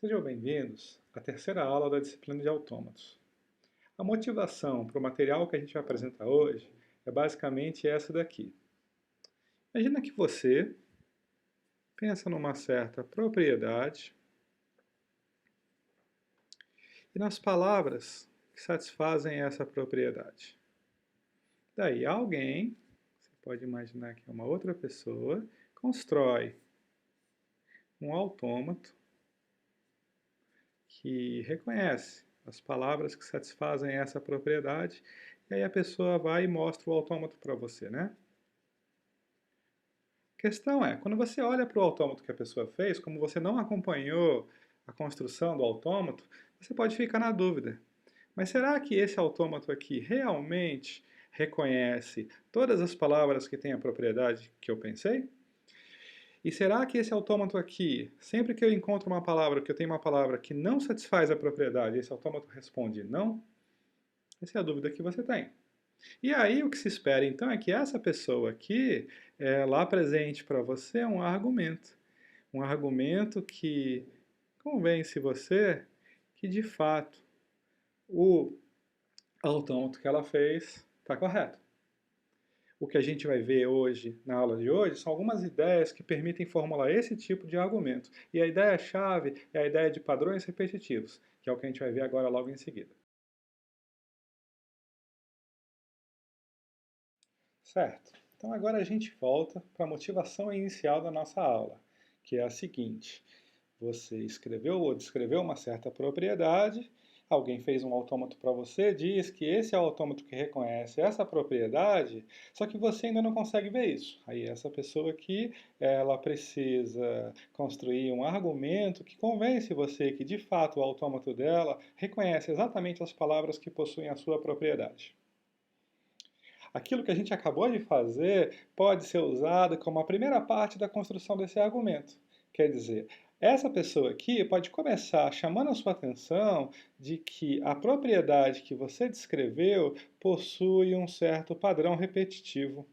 Sejam bem-vindos à terceira aula da disciplina de autômatos. A motivação para o material que a gente vai apresentar hoje é basicamente essa daqui. Imagina que você pensa numa certa propriedade e nas palavras que satisfazem essa propriedade. Daí alguém, você pode imaginar que é uma outra pessoa, constrói um autômato que reconhece as palavras que satisfazem essa propriedade, e aí a pessoa vai e mostra o autômato para você, né? A questão é, quando você olha para o autômato que a pessoa fez, como você não acompanhou a construção do autômato, você pode ficar na dúvida. Mas será que esse autômato aqui realmente reconhece todas as palavras que têm a propriedade que eu pensei? E será que esse autômato aqui, sempre que eu encontro uma palavra, que eu tenho uma palavra que não satisfaz a propriedade, esse autômato responde não? Essa é a dúvida que você tem. E aí o que se espera então é que essa pessoa aqui, ela apresente para você um argumento. Um argumento que convence você que de fato o autômato que ela fez está correto. O que a gente vai ver hoje, na aula de hoje, são algumas ideias que permitem formular esse tipo de argumento. E a ideia-chave é a ideia de padrões repetitivos, que é o que a gente vai ver agora logo em seguida. Certo? Então agora a gente volta para a motivação inicial da nossa aula, que é a seguinte. Você escreveu ou descreveu uma certa propriedade, alguém fez um autômato para você, diz que esse é o autômato que reconhece essa propriedade, só que você ainda não consegue ver isso. Aí essa pessoa aqui, ela precisa construir um argumento que convence você que de fato o autômato dela reconhece exatamente as palavras que possuem a sua propriedade. Aquilo que a gente acabou de fazer pode ser usado como a primeira parte da construção desse argumento. Quer dizer, essa pessoa aqui pode começar chamando a sua atenção de que a propriedade que você descreveu possui um certo padrão repetitivo,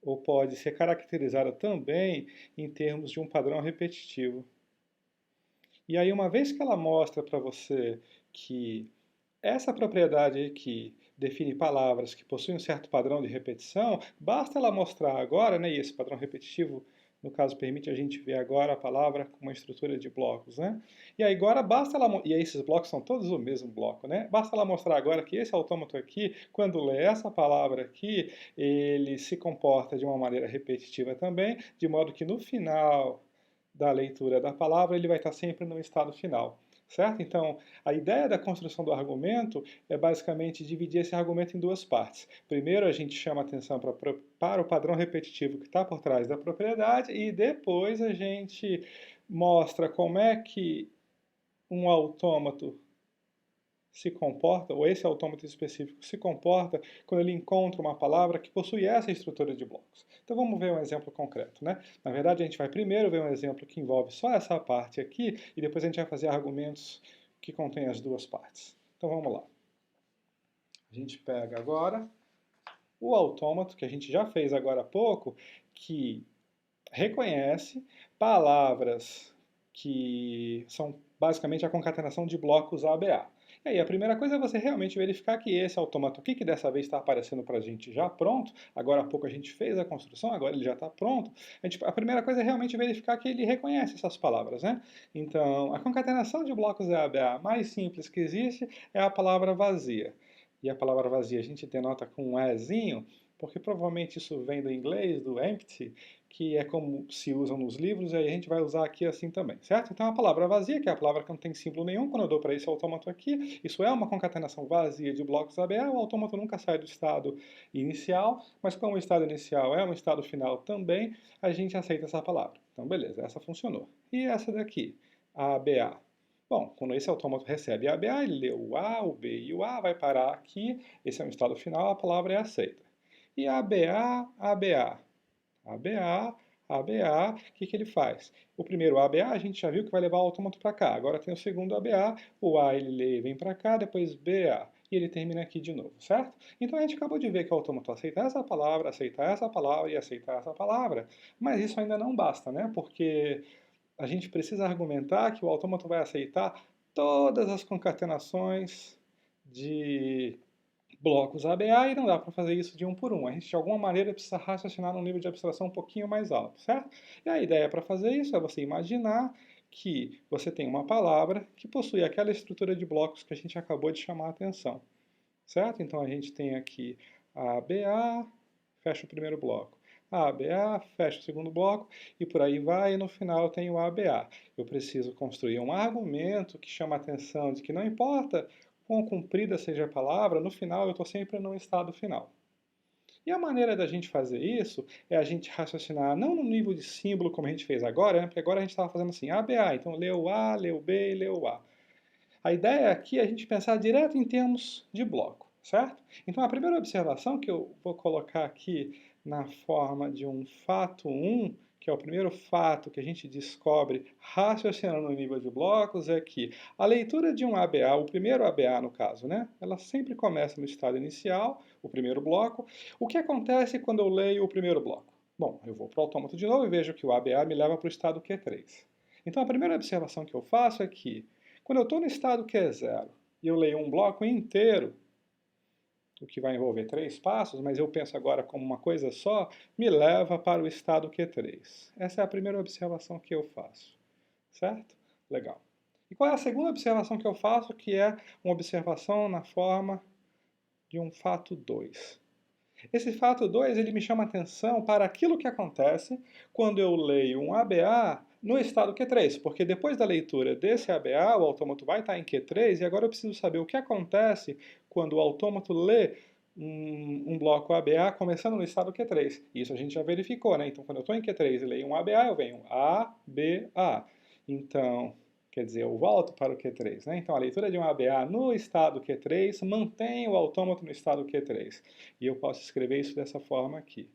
ou pode ser caracterizada também em termos de um padrão repetitivo. E aí, uma vez que ela mostra para você que essa propriedade aqui define palavras que possuem um certo padrão de repetição, basta ela mostrar agora, né, e esse padrão repetitivo, no caso, permite a gente ver agora a palavra com uma estrutura de blocos, né? E aí agora basta ela, e aí esses blocos são todos o mesmo bloco, né? Basta ela mostrar agora que esse autômato aqui, quando lê essa palavra aqui, ele se comporta de uma maneira repetitiva também, de modo que no final da leitura da palavra ele vai estar sempre no estado final. Certo? Então, a ideia da construção do argumento é basicamente dividir esse argumento em duas partes. Primeiro, a gente chama atenção para o padrão repetitivo que está por trás da propriedade e depois a gente mostra como é que um autômato se comporta, ou esse autômato específico se comporta quando ele encontra uma palavra que possui essa estrutura de blocos. Então vamos ver um exemplo concreto, né? Na verdade, a gente vai primeiro ver um exemplo que envolve só essa parte aqui, e depois a gente vai fazer argumentos que contêm as duas partes. Então vamos lá. A gente pega agora o autômato, que a gente já fez agora há pouco, que reconhece palavras que são basicamente a concatenação de blocos ABA. E aí, a primeira coisa é você realmente verificar que esse autômato aqui, que dessa vez está aparecendo para a gente já pronto, agora há pouco a gente fez a construção, agora ele já está pronto, a primeira coisa é realmente verificar que ele reconhece essas palavras, né? Então, a concatenação de blocos ABA mais simples que existe é a palavra vazia. E a palavra vazia a gente denota com um ezinho, porque provavelmente isso vem do inglês, do empty, que é como se usam nos livros, e aí a gente vai usar aqui assim também, certo? Então a palavra vazia, que é a palavra que não tem símbolo nenhum, quando eu dou para esse autômato aqui, isso é uma concatenação vazia de blocos ABA, o autômato nunca sai do estado inicial, mas como o estado inicial é um estado final também, a gente aceita essa palavra. Então beleza, essa funcionou. E essa daqui, a ABA? Bom, quando esse autômato recebe a ABA, ele lê o A, o B e o A, vai parar aqui, esse é um estado final, a palavra é aceita. E ABA, ABA. ABA, ABA, o que ele faz? O primeiro ABA a gente já viu que vai levar o autômato para cá. Agora tem o segundo ABA, o A ele lê e vem para cá, depois BA. E ele termina aqui de novo, certo? Então a gente acabou de ver que o autômato aceita essa palavra e aceita essa palavra. Mas isso ainda não basta, né? Porque a gente precisa argumentar que o autômato vai aceitar todas as concatenações de blocos ABA e não dá para fazer isso de um por um. A gente, de alguma maneira, precisa raciocinar num nível de abstração um pouquinho mais alto, certo? E a ideia para fazer isso é você imaginar que você tem uma palavra que possui aquela estrutura de blocos que a gente acabou de chamar a atenção, certo? Então a gente tem aqui a ABA, fecha o primeiro bloco. A ABA, fecha o segundo bloco, e por aí vai, e no final eu tenho a ABA. Eu preciso construir um argumento que chama a atenção de que não importa quão comprida seja a palavra, no final eu estou sempre no estado final. E a maneira da gente fazer isso é a gente raciocinar não no nível de símbolo como a gente fez agora, né? Porque agora a gente estava fazendo assim, ABA, então leu A, leu B e leu A. A ideia aqui é a gente pensar direto em termos de bloco, certo? Então a primeira observação que eu vou colocar aqui na forma de um fato 1, que é o primeiro fato que a gente descobre raciocinando no nível de blocos, é que a leitura de um ABA, o primeiro ABA no caso, né? Ela sempre começa no estado inicial, o primeiro bloco. O que acontece quando eu leio o primeiro bloco? Bom, eu vou para o autômato de novo e vejo que o ABA me leva para o estado Q3. Então a primeira observação que eu faço é que quando eu estou no estado Q0 e eu leio um bloco inteiro, o que vai envolver 3 passos, mas eu penso agora como uma coisa só, me leva para o estado Q3. Essa é a primeira observação que eu faço, certo? Legal. E qual é a segunda observação que eu faço, que é uma observação na forma de um fato 2? Esse fato 2 ele me chama atenção para aquilo que acontece quando eu leio um ABA no estado Q3, porque depois da leitura desse ABA, o autômato vai estar em Q3 e agora eu preciso saber o que acontece quando o autômato lê um bloco ABA começando no estado Q3. Isso a gente já verificou, né? Então, quando eu estou em Q3 e leio um ABA, eu venho ABA. Então, quer dizer, eu volto para o Q3, né? Então, a leitura de um ABA no estado Q3 mantém o autômato no estado Q3. E eu posso escrever isso dessa forma aqui.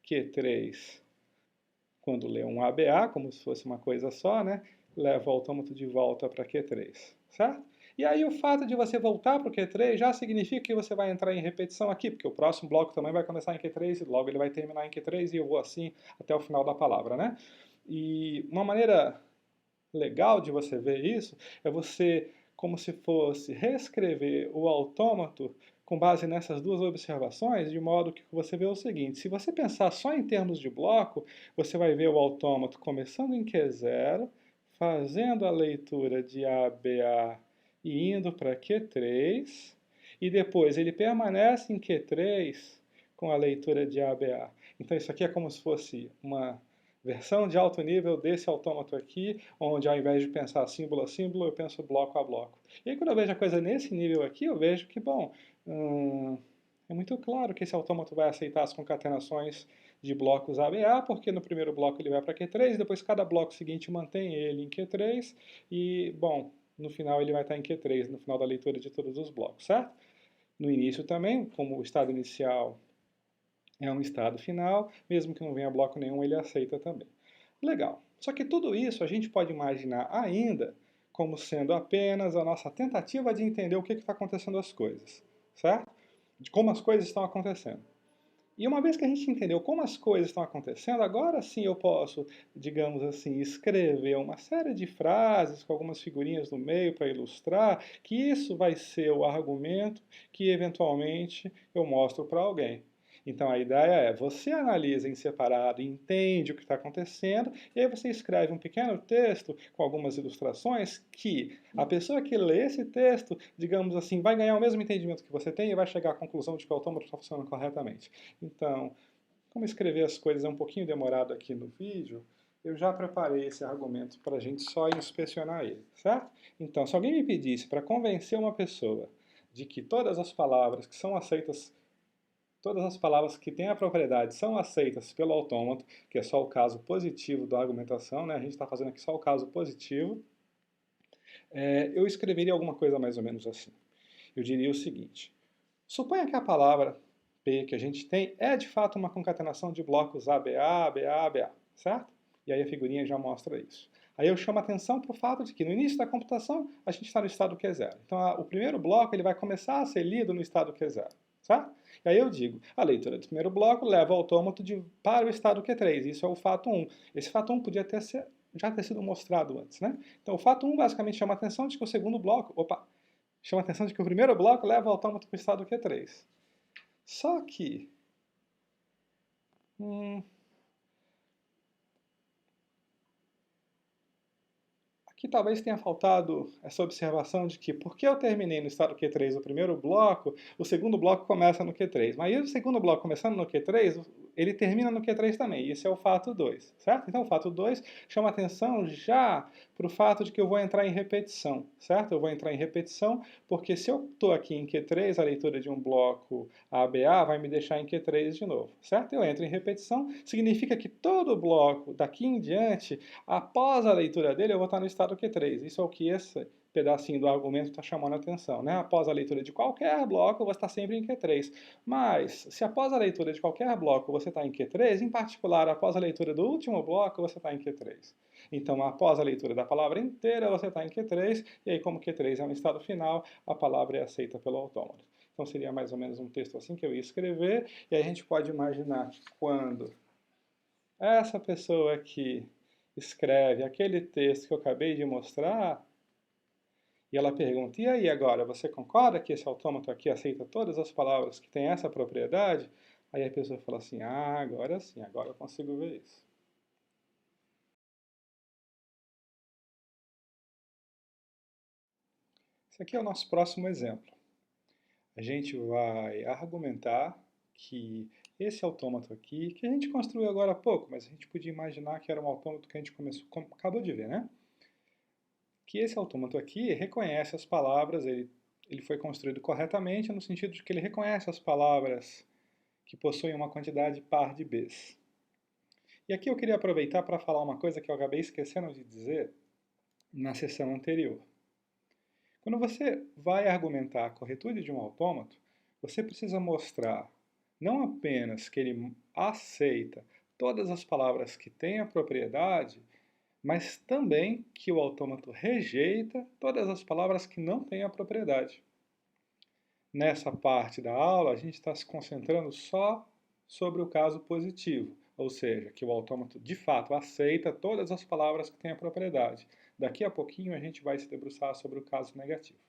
Q3, quando lê um ABA, como se fosse uma coisa só, né? Leva o autômato de volta para Q3, certo? E aí o fato de você voltar para o Q3 já significa que você vai entrar em repetição aqui, porque o próximo bloco também vai começar em Q3 e logo ele vai terminar em Q3 e eu vou assim até o final da palavra, né? E uma maneira legal de você ver isso é você, como se fosse, reescrever o autômato com base nessas duas observações, de modo que você vê o seguinte: se você pensar só em termos de bloco, você vai ver o autômato começando em Q0, fazendo a leitura de ABA e indo para Q3, e depois ele permanece em Q3 com a leitura de ABA. Então isso aqui é como se fosse uma versão de alto nível desse autômato aqui, onde ao invés de pensar símbolo a símbolo, eu penso bloco a bloco. E aí quando eu vejo a coisa nesse nível aqui, eu vejo que, bom, é muito claro que esse autômato vai aceitar as concatenações de blocos ABA, porque no primeiro bloco ele vai para Q3, depois cada bloco seguinte mantém ele em Q3, e, bom, no final ele vai estar em Q3, no final da leitura de todos os blocos, certo? No início também, como o estado inicial é um estado final, mesmo que não venha bloco nenhum, ele aceita também. Legal. Só que tudo isso a gente pode imaginar ainda como sendo apenas a nossa tentativa de entender o que está acontecendo as coisas, certo? De como as coisas estão acontecendo. E uma vez que a gente entendeu como as coisas estão acontecendo, agora sim eu posso, digamos assim, escrever uma série de frases com algumas figurinhas no meio para ilustrar que isso vai ser o argumento que eventualmente eu mostro para alguém. Então a ideia é, você analisa em separado, entende o que está acontecendo, e aí você escreve um pequeno texto com algumas ilustrações que a pessoa que lê esse texto, digamos assim, vai ganhar o mesmo entendimento que você tem e vai chegar à conclusão de que o autômato está funcionando corretamente. Então, como escrever as coisas é um pouquinho demorado aqui no vídeo, eu já preparei esse argumento para a gente só inspecionar ele, certo? Então, se alguém me pedisse para convencer uma pessoa de que todas as palavras que são aceitas, todas as palavras que têm a propriedade são aceitas pelo autômato, que é só o caso positivo da argumentação, né? A gente está fazendo aqui só o caso positivo, eu escreveria alguma coisa mais ou menos assim. Eu diria o seguinte: suponha que a palavra P que a gente tem é de fato uma concatenação de blocos ABA, ABA, ABA, certo? E aí a figurinha já mostra isso. Aí eu chamo a atenção para o fato de que no início da computação a gente está no estado Q0. Então o primeiro bloco ele vai começar a ser lido no estado Q0, certo? E aí eu digo, a leitura do primeiro bloco leva o autômato para o estado Q3. Isso é o fato 1. Esse fato 1 podia até ser já ter sido mostrado antes, né? Então, o fato 1 basicamente chama a atenção de que o segundo bloco, chama a atenção de que o primeiro bloco leva o autômato para o estado Q3. Só que, aqui talvez tenha faltado essa observação de que, porque eu terminei no estado Q3 o primeiro bloco, o segundo bloco começa no Q3. Mas o segundo bloco começando no Q3, ele termina no Q3 também. Isso é o fato 2, certo? Então, o fato 2 chama atenção já para o fato de que eu vou entrar em repetição, certo? Eu vou entrar em repetição porque se eu estou aqui em Q3, a leitura de um bloco ABA vai me deixar em Q3 de novo, certo? Eu entro em repetição, significa que todo bloco daqui em diante, após a leitura dele, eu vou estar no estado Q3. Isso é o que esse pedacinho do argumento está chamando a atenção, né? Após a leitura de qualquer bloco, eu vou estar sempre em Q3. Mas, se após a leitura de qualquer bloco você está em Q3, em particular, após a leitura do último bloco, você está em Q3. Então, após a leitura da palavra inteira, você está em Q3, e aí, como Q3 é um estado final, a palavra é aceita pelo autômato. Então, seria mais ou menos um texto assim que eu ia escrever, e aí a gente pode imaginar que quando essa pessoa aqui escreve aquele texto que eu acabei de mostrar, e ela pergunta, e aí agora, você concorda que esse autômato aqui aceita todas as palavras que têm essa propriedade? Aí a pessoa fala assim, agora sim, agora eu consigo ver isso. Esse aqui é o nosso próximo exemplo. A gente vai argumentar que esse autômato aqui, que a gente construiu agora há pouco, mas a gente podia imaginar que era um autômato que a gente acabou de ver, né? Que esse autômato aqui reconhece as palavras, ele foi construído corretamente no sentido de que ele reconhece as palavras que possuem uma quantidade par de Bs. E aqui eu queria aproveitar para falar uma coisa que eu acabei esquecendo de dizer na sessão anterior. Quando você vai argumentar a corretude de um autômato, você precisa mostrar não apenas que ele aceita todas as palavras que têm a propriedade, mas também que o autômato rejeita todas as palavras que não têm a propriedade. Nessa parte da aula, a gente está se concentrando só sobre o caso positivo, ou seja, que o autômato de fato aceita todas as palavras que têm a propriedade. Daqui a pouquinho a gente vai se debruçar sobre o caso negativo.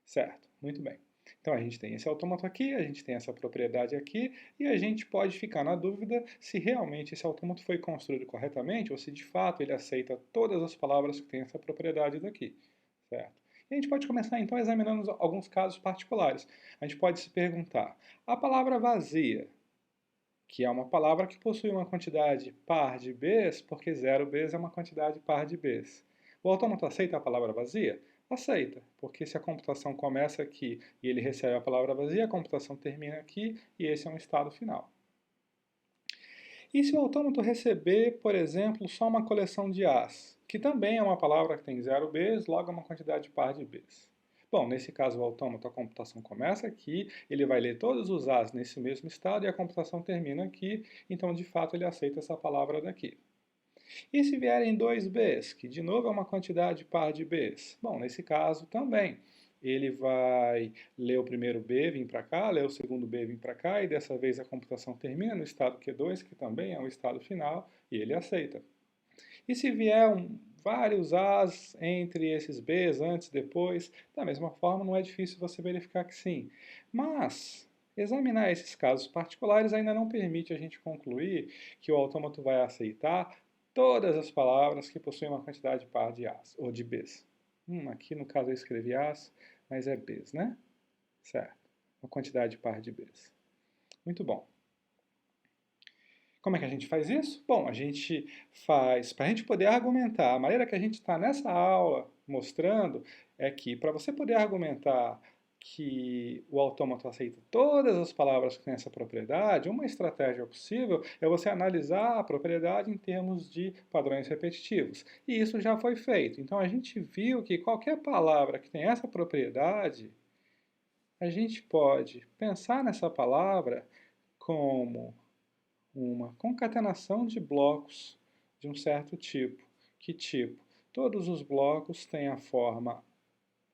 Certo, muito bem. Então a gente tem esse autômato aqui, a gente tem essa propriedade aqui, e a gente pode ficar na dúvida se realmente esse autômato foi construído corretamente ou se de fato ele aceita todas as palavras que têm essa propriedade daqui. Certo? E a gente pode começar então examinando alguns casos particulares. A gente pode se perguntar, a palavra vazia, que é uma palavra que possui uma quantidade par de Bs, porque 0 Bs é uma quantidade par de Bs. O autômato aceita a palavra vazia? Aceita, porque se a computação começa aqui e ele recebe a palavra vazia, a computação termina aqui e esse é um estado final. E se o autômato receber, por exemplo, só uma coleção de As, que também é uma palavra que tem 0 Bs, logo é uma quantidade par de Bs. Bom, nesse caso o autômato, a computação começa aqui, ele vai ler todos os As nesse mesmo estado e a computação termina aqui, então de fato ele aceita essa palavra daqui. E se vierem 2 Bs, que de novo é uma quantidade par de Bs? Bom, nesse caso também. Ele vai ler o primeiro B, vir para cá, ler o segundo B, vir para cá, e dessa vez a computação termina no estado Q2, que também é um estado final, e ele aceita. E se vier vários As entre esses Bs, antes, depois, da mesma forma, não é difícil você verificar que sim. Mas examinar esses casos particulares ainda não permite a gente concluir que o autômato vai aceitar todas as palavras que possuem uma quantidade par de As, ou de Bs. Aqui no caso eu escrevi As, mas é Bs, né? Certo. Uma quantidade par de Bs. Muito bom. Como é que a gente faz isso? Bom, a gente faz, para a gente poder argumentar, a maneira que a gente está nessa aula mostrando é que para você poder argumentar que o autômato aceita todas as palavras que têm essa propriedade, uma estratégia possível é você analisar a propriedade em termos de padrões repetitivos. E isso já foi feito. Então a gente viu que qualquer palavra que tem essa propriedade, a gente pode pensar nessa palavra como uma concatenação de blocos de um certo tipo. Que tipo? Todos os blocos têm a forma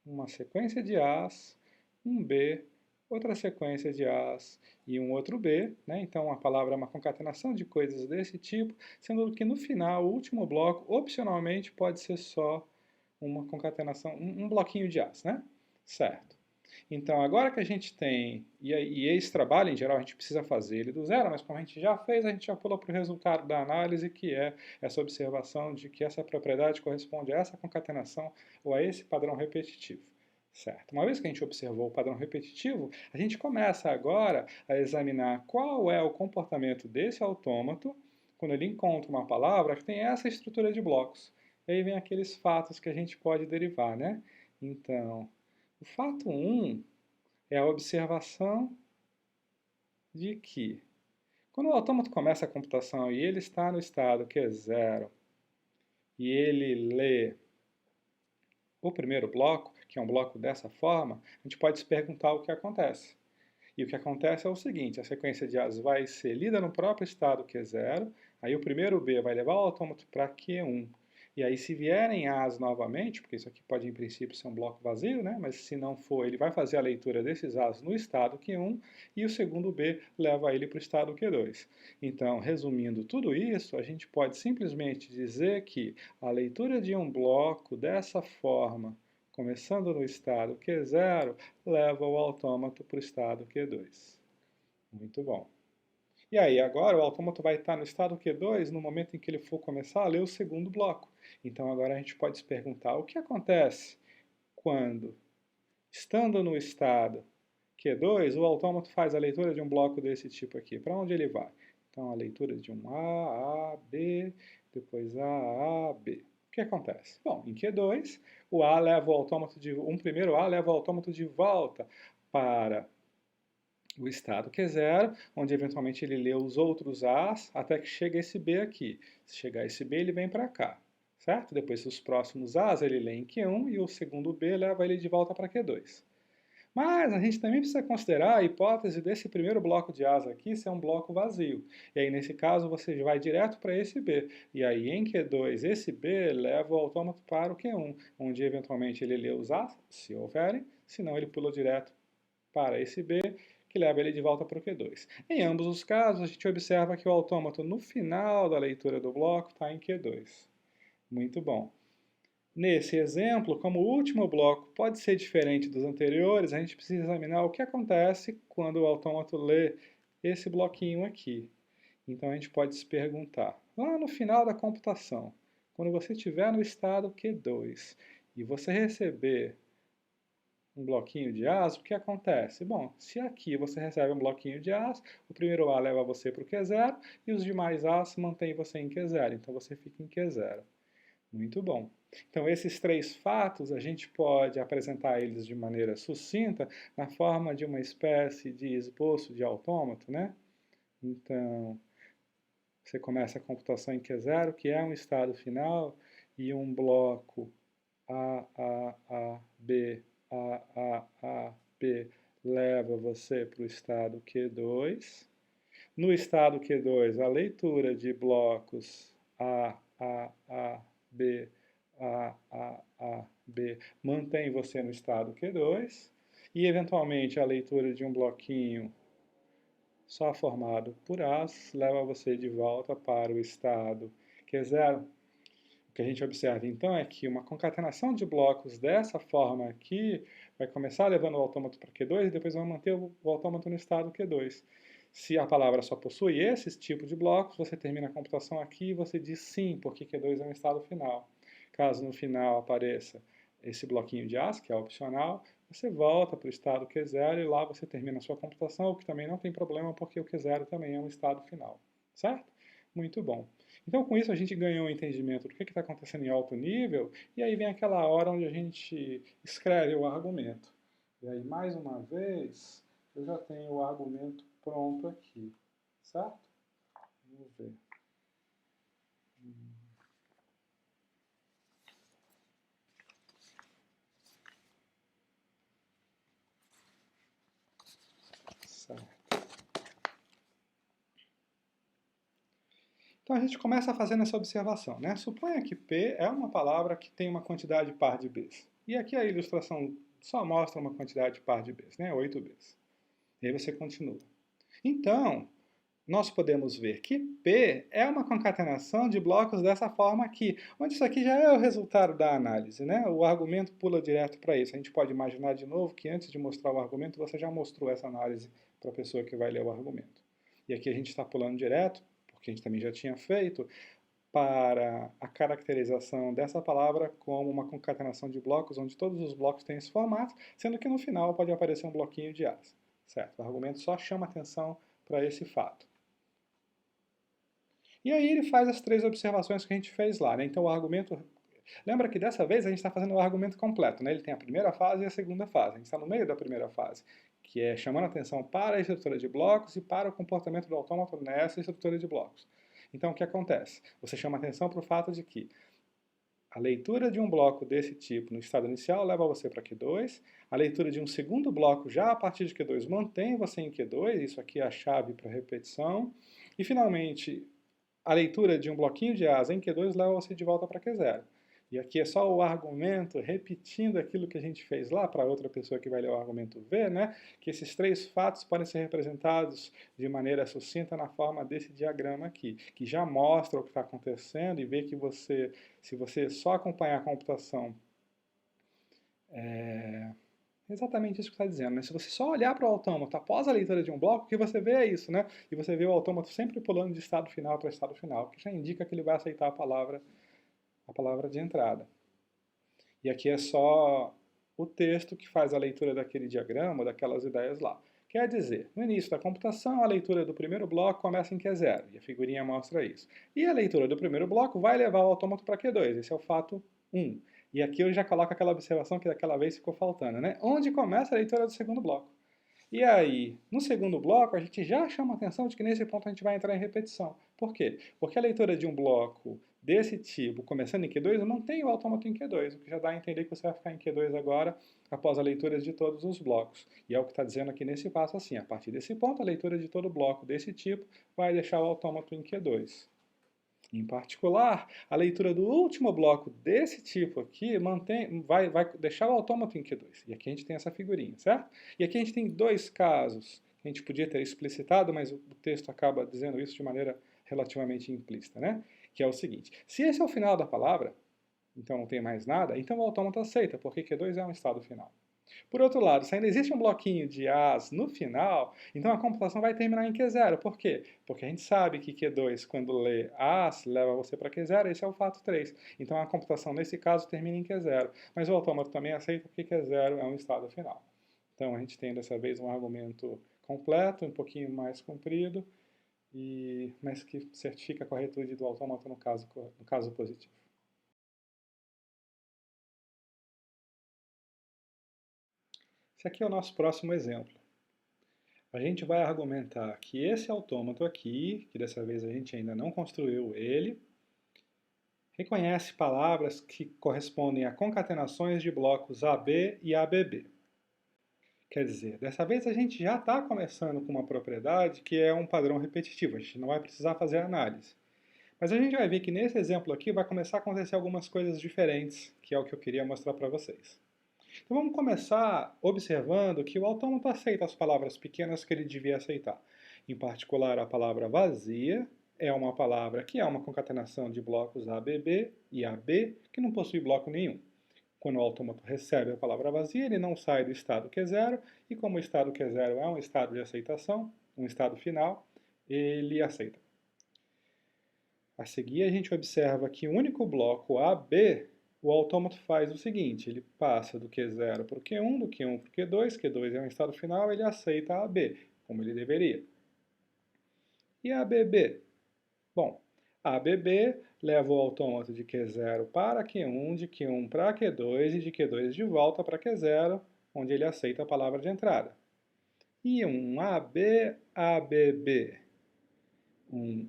uma sequência de As, um B, outra sequência de As e um outro B, né? Então a palavra é uma concatenação de coisas desse tipo, sendo que no final, o último bloco, opcionalmente, pode ser só uma concatenação, um bloquinho de As, né? Certo. Então, agora que a gente tem, e esse trabalho em geral a gente precisa fazer ele do zero, mas como a gente já fez, a gente já pula para o resultado da análise, que é essa observação de que essa propriedade corresponde a essa concatenação ou a esse padrão repetitivo. Certo. Uma vez que a gente observou o padrão repetitivo, a gente começa agora a examinar qual é o comportamento desse autômato quando ele encontra uma palavra que tem essa estrutura de blocos. E aí vem aqueles fatos que a gente pode derivar, né? Então, o fato 1 é a observação de que, quando o autômato começa a computação e ele está no estado que é zero, e ele lê o primeiro bloco, que é um bloco dessa forma, a gente pode se perguntar o que acontece. E o que acontece é o seguinte, a sequência de As vai ser lida no próprio estado que é zero, aí o primeiro B vai levar o autômato para Q1, e aí se vierem As novamente, porque isso aqui pode em princípio ser um bloco vazio, né? Mas se não for, ele vai fazer a leitura desses As no estado Q1, e o segundo B leva ele para o estado Q2. Então, resumindo tudo isso, a gente pode simplesmente dizer que a leitura de um bloco dessa forma, começando no estado Q0, leva o autômato para o estado Q2. Muito bom. E aí, agora o autômato vai estar no estado Q2 no momento em que ele for começar a ler o segundo bloco. Então, agora a gente pode se perguntar o que acontece quando, estando no estado Q2, o autômato faz a leitura de um bloco desse tipo aqui. Para onde ele vai? Então, a leitura de um A, B, depois A, B. O que acontece? Bom, em Q2, o A leva o autômato de, um primeiro A leva o autômato de volta para o estado Q0, onde eventualmente ele lê os outros A's até que chega esse B aqui. Se chegar esse B, ele vem para cá, certo? Depois, os próximos A's ele lê em Q1 e o segundo B leva ele de volta para Q2. Mas a gente também precisa considerar a hipótese desse primeiro bloco de A's aqui ser um bloco vazio. E aí, nesse caso, você vai direto para esse B. E aí, em Q2, esse B leva o autômato para o Q1, onde eventualmente ele lê os A's, se houverem, senão ele pula direto para esse B, que leva ele de volta para o Q2. Em ambos os casos, a gente observa que o autômato, no final da leitura do bloco, está em Q2. Muito bom. Nesse exemplo, como o último bloco pode ser diferente dos anteriores, a gente precisa examinar o que acontece quando o autômato lê esse bloquinho aqui. Então a gente pode se perguntar, lá no final da computação, quando você estiver no estado Q2 e você receber um bloquinho de As, o que acontece? Bom, se aqui você recebe um bloquinho de As, o primeiro A leva você para o Q0 e os demais As mantêm você em Q0, então você fica em Q0. Muito bom. Então, esses três fatos, a gente pode apresentar eles de maneira sucinta na forma de uma espécie de esboço de autômato, né? Então, você começa a computação em Q0, que é um estado final, e um bloco A, B, B, leva você para o estado Q2. No estado Q2, a leitura de blocos A, B, B, mantém você no estado Q2, e eventualmente a leitura de um bloquinho só formado por As leva você de volta para o estado Q0. O que a gente observa então é que uma concatenação de blocos dessa forma aqui vai começar levando o autômato para Q2 e depois vai manter o autômato no estado Q2. Se a palavra só possui esse tipo de blocos, você termina a computação aqui e você diz sim, porque Q2 é um estado final. Caso no final apareça esse bloquinho de As, que é opcional, você volta para o estado Q0 e lá você termina a sua computação, o que também não tem problema, porque o Q0 também é um estado final, certo? Muito bom. Então, com isso, a gente ganhou um entendimento do que está acontecendo em alto nível, e aí vem aquela hora onde a gente escreve o argumento. E aí, mais uma vez, eu já tenho o argumento pronto aqui, certo? Vamos ver. Certo. Então a gente começa fazendo essa observação, né? Suponha que P é uma palavra que tem uma quantidade par de Bs. E aqui a ilustração só mostra uma quantidade par de Bs, né? 8 Bs. E aí você continua. Então, nós podemos ver que P é uma concatenação de blocos dessa forma aqui, onde isso aqui já é o resultado da análise, né? O argumento pula direto para isso. A gente pode imaginar de novo que antes de mostrar o argumento, você já mostrou essa análise para a pessoa que vai ler o argumento. E aqui a gente está pulando direto, porque a gente também já tinha feito, para a caracterização dessa palavra como uma concatenação de blocos, onde todos os blocos têm esse formato, sendo que no final pode aparecer um bloquinho de as. Certo? O argumento só chama atenção para esse fato. E aí ele faz as 3 observações que a gente fez lá, né? Então o argumento... Lembra que dessa vez a gente está fazendo o argumento completo, né? Ele tem a primeira fase e a segunda fase. A gente está no meio da primeira fase, que é chamando atenção para a estrutura de blocos e para o comportamento do autômato nessa estrutura de blocos. Então o que acontece? Você chama atenção para o fato de que a leitura de um bloco desse tipo no estado inicial leva você para Q2, a leitura de um segundo bloco já a partir de Q2 mantém você em Q2, isso aqui é a chave para repetição, e finalmente a leitura de um bloquinho de asa em Q2 leva você de volta para Q0. E aqui é só o argumento repetindo aquilo que a gente fez lá para outra pessoa que vai ler o argumento ver, né? Que esses 3 fatos podem ser representados de maneira sucinta na forma desse diagrama aqui, que já mostra o que está acontecendo e vê que você, se você só acompanhar a computação, exatamente isso que está dizendo, né? Se você só olhar para o autômato após a leitura de um bloco, o que você vê é isso, né? E você vê o autômato sempre pulando de estado final para estado final, que já indica que ele vai aceitar a palavra de entrada. E aqui é só o texto que faz a leitura daquele diagrama, daquelas ideias lá. Quer dizer, no início da computação, a leitura do primeiro bloco começa em Q0, e a figurinha mostra isso. E a leitura do primeiro bloco vai levar o autômato para Q2, esse é o fato 1. E aqui eu já coloco aquela observação que daquela vez ficou faltando, né? Onde começa a leitura do segundo bloco. E aí, no segundo bloco, a gente já chama a atenção de que nesse ponto a gente vai entrar em repetição. Por quê? Porque a leitura de um bloco desse tipo, começando em Q2, mantém o autômato em Q2, o que já dá a entender que você vai ficar em Q2 agora, após a leitura de todos os blocos. E é o que está dizendo aqui nesse passo assim, a partir desse ponto, a leitura de todo bloco desse tipo vai deixar o autômato em Q2. Em particular, a leitura do último bloco desse tipo aqui vai deixar o autômato em Q2. E aqui a gente tem essa figurinha, certo? E aqui a gente tem 2 casos que a gente podia ter explicitado, mas o texto acaba dizendo isso de maneira relativamente implícita, né? Que é o seguinte, se esse é o final da palavra, então não tem mais nada, então o autômato aceita, porque Q2 é um estado final. Por outro lado, se ainda existe um bloquinho de as no final, então a computação vai terminar em Q0. Por quê? Porque a gente sabe que Q2, quando lê as, leva você para Q0, esse é o fato 3. Então a computação, nesse caso, termina em Q0. Mas o autômato também aceita porque Q0 é um estado final. Então a gente tem dessa vez um argumento completo, um pouquinho mais comprido, mas que certifica a corretude do autômato no caso positivo. Esse aqui é o nosso próximo exemplo. A gente vai argumentar que esse autômato aqui, que dessa vez a gente ainda não construiu ele, reconhece palavras que correspondem a concatenações de blocos AB e ABB. Quer dizer, dessa vez a gente já está começando com uma propriedade que é um padrão repetitivo, a gente não vai precisar fazer análise. Mas a gente vai ver que nesse exemplo aqui vai começar a acontecer algumas coisas diferentes, que é o que eu queria mostrar para vocês. Então vamos começar observando que o autômato aceita as palavras pequenas que ele devia aceitar. Em particular, a palavra vazia é uma palavra que é uma concatenação de blocos ABB e AB que não possui bloco nenhum. Quando o autômato recebe a palavra vazia, ele não sai do estado Q0, e como o estado Q0 é um estado de aceitação, um estado final, ele aceita. A seguir, a gente observa que o único bloco AB, o autômato faz o seguinte, ele passa do Q0 para o Q1, do Q1 para o Q2, Q2 é um estado final, ele aceita a AB, como ele deveria. E a ABB? Bom, a ABB leva o autômato de Q0 para Q1, de Q1 para Q2 e de Q2 de volta para Q0, onde ele aceita a palavra de entrada. E um AB, ABB, um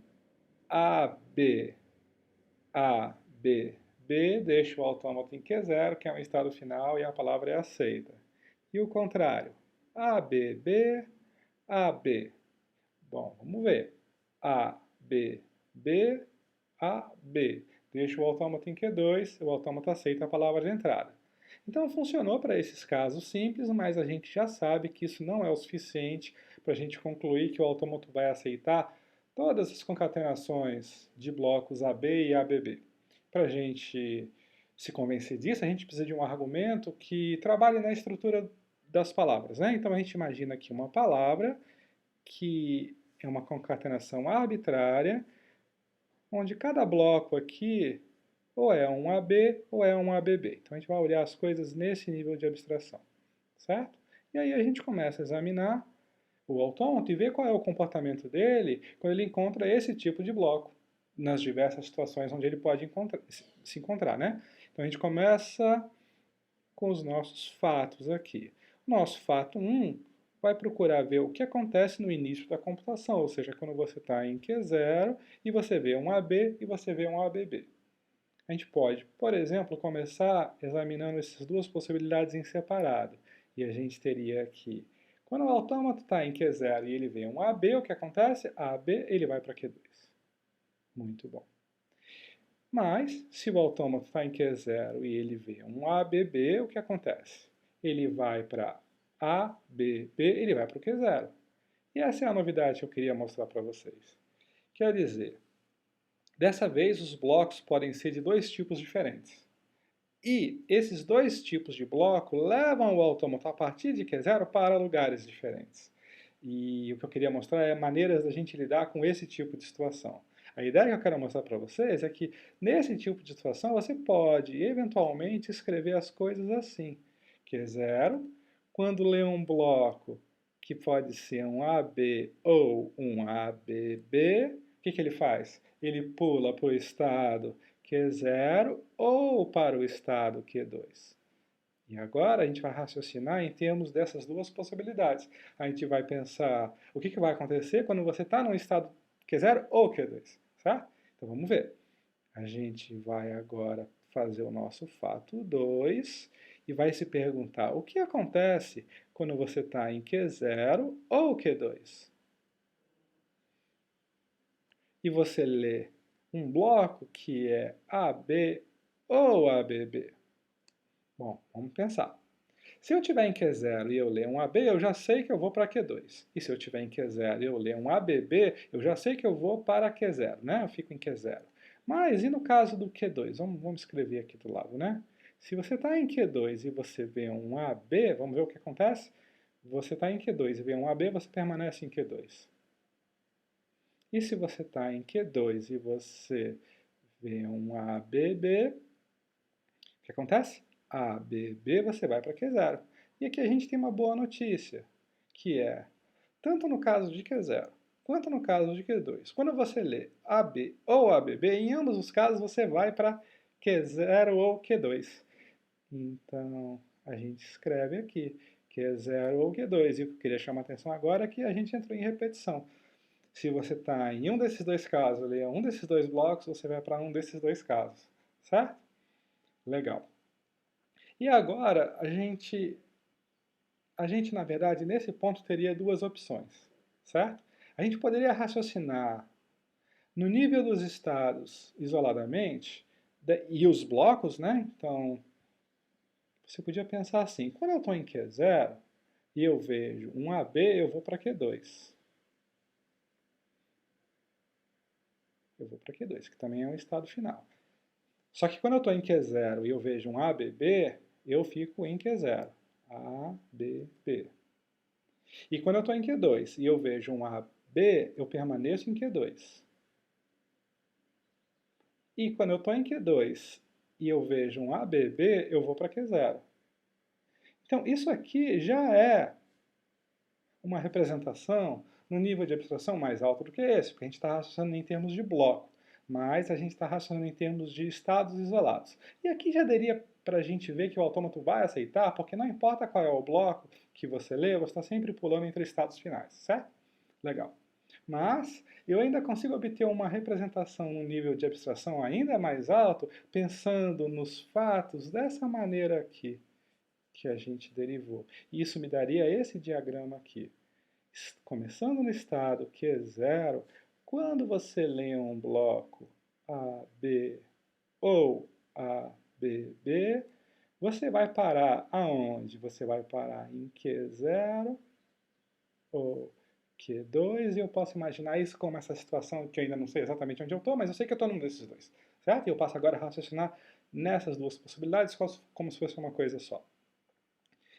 AB, ABB, deixa o autômato em Q0, que é um estado final, e a palavra é aceita. E o contrário, ABB, AB. Bom, vamos ver. ABB, AB. Deixa o autômato em Q2, o autômato aceita a palavra de entrada. Então funcionou para esses casos simples, mas a gente já sabe que isso não é o suficiente para a gente concluir que o autômato vai aceitar todas as concatenações de blocos AB e ABB. Para a gente se convencer disso, a gente precisa de um argumento que trabalhe na estrutura das palavras, né? Então a gente imagina aqui uma palavra que é uma concatenação arbitrária, onde cada bloco aqui ou é um AB ou é um ABB. Então a gente vai olhar as coisas nesse nível de abstração, certo? E aí a gente começa a examinar o autômato e ver qual é o comportamento dele quando ele encontra esse tipo de bloco, nas diversas situações onde ele pode se encontrar, né? Então a gente começa com os nossos fatos aqui. O nosso fato 1 vai procurar ver o que acontece no início da computação, ou seja, quando você está em Q0 e você vê um AB e você vê um ABB. A gente pode, por exemplo, começar examinando essas duas possibilidades em separado. E a gente teria aqui, quando o autômato está em Q0 e ele vê um AB, o que acontece? AB, ele vai para Q2. Muito bom. Mas, se o autômato está em Q0 e ele vê um ABB, o que acontece? Ele vai para ABB, ele vai para o Q0. E essa é a novidade que eu queria mostrar para vocês. Quer dizer, dessa vez os blocos podem ser de dois tipos diferentes. E esses dois tipos de bloco levam o autômato a partir de Q0 para lugares diferentes. E o que eu queria mostrar é maneiras da gente lidar com esse tipo de situação. A ideia que eu quero mostrar para vocês é que nesse tipo de situação você pode eventualmente escrever as coisas assim. Q0, quando lê um bloco que pode ser um AB ou um ABB, o que ele faz? Ele pula para o estado Q0 ou para o estado Q2. E agora a gente vai raciocinar em termos dessas duas possibilidades. A gente vai pensar o que vai acontecer quando você está no estado Q0 ou Q2, certo? Então vamos ver. A gente vai agora fazer o nosso fato 2 e vai se perguntar o que acontece quando você está em Q0 ou Q2. E você lê um bloco que é AB ou ABB. Bom, vamos pensar. Se eu tiver em Q0 e eu ler um AB, eu já sei que eu vou para Q2. E se eu tiver em Q0 e eu ler um ABB, eu já sei que eu vou para Q0, né? Eu fico em Q0. Mas e no caso do Q2? Vamos escrever aqui do lado, né? Se você está em Q2 e você vê um AB, vamos ver o que acontece? Você está em Q2 e vê um AB, você permanece em Q2. E se você está em Q2 e você vê um ABB, o que acontece? ABB, você vai para Q0. E aqui a gente tem uma boa notícia, que é, tanto no caso de Q0 quanto no caso de Q2, quando você lê AB ou ABB, em ambos os casos você vai para Q0 ou Q2. Então, a gente escreve aqui Q0 ou Q2. E o que eu queria chamar a atenção agora é que a gente entrou em repetição. Se você está em um desses dois casos, lê um desses dois blocos, você vai para um desses dois casos, certo? Legal. E agora, na verdade, nesse ponto teria duas opções, certo? A gente poderia raciocinar no nível dos estados isoladamente, e os blocos, né? Então, você podia pensar assim, quando eu estou em Q0 e eu vejo um AB, eu vou para Q2. Eu vou para Q2, que também é um estado final. Só que quando eu estou em Q0 e eu vejo um ABB, eu fico em Q0. ABB. E quando eu estou em Q2 e eu vejo um AB, eu permaneço em Q2. E quando eu estou em Q2 e eu vejo um ABB, eu vou para Q0. Então, isso aqui já é uma representação no nível de abstração mais alto do que esse, porque a gente está raciocinando em termos de bloco, mas a gente está raciocinando em termos de estados isolados. E aqui já daria para a gente ver que o autômato vai aceitar, porque não importa qual é o bloco que você lê, você está sempre pulando entre estados finais, certo? Legal. Mas eu ainda consigo obter uma representação no nível de abstração ainda mais alto, pensando nos fatos dessa maneira aqui que a gente derivou. E isso me daria esse diagrama aqui. Começando no estado Q0, quando você lê um bloco AB ou ABB, Você vai parar aonde? Você vai parar em Q0 ou Q2, e eu posso imaginar isso como essa situação que eu ainda não sei exatamente onde eu estou, mas eu sei que eu estou num desses dois, certo? E eu passo agora a raciocinar nessas duas possibilidades como se fosse uma coisa só.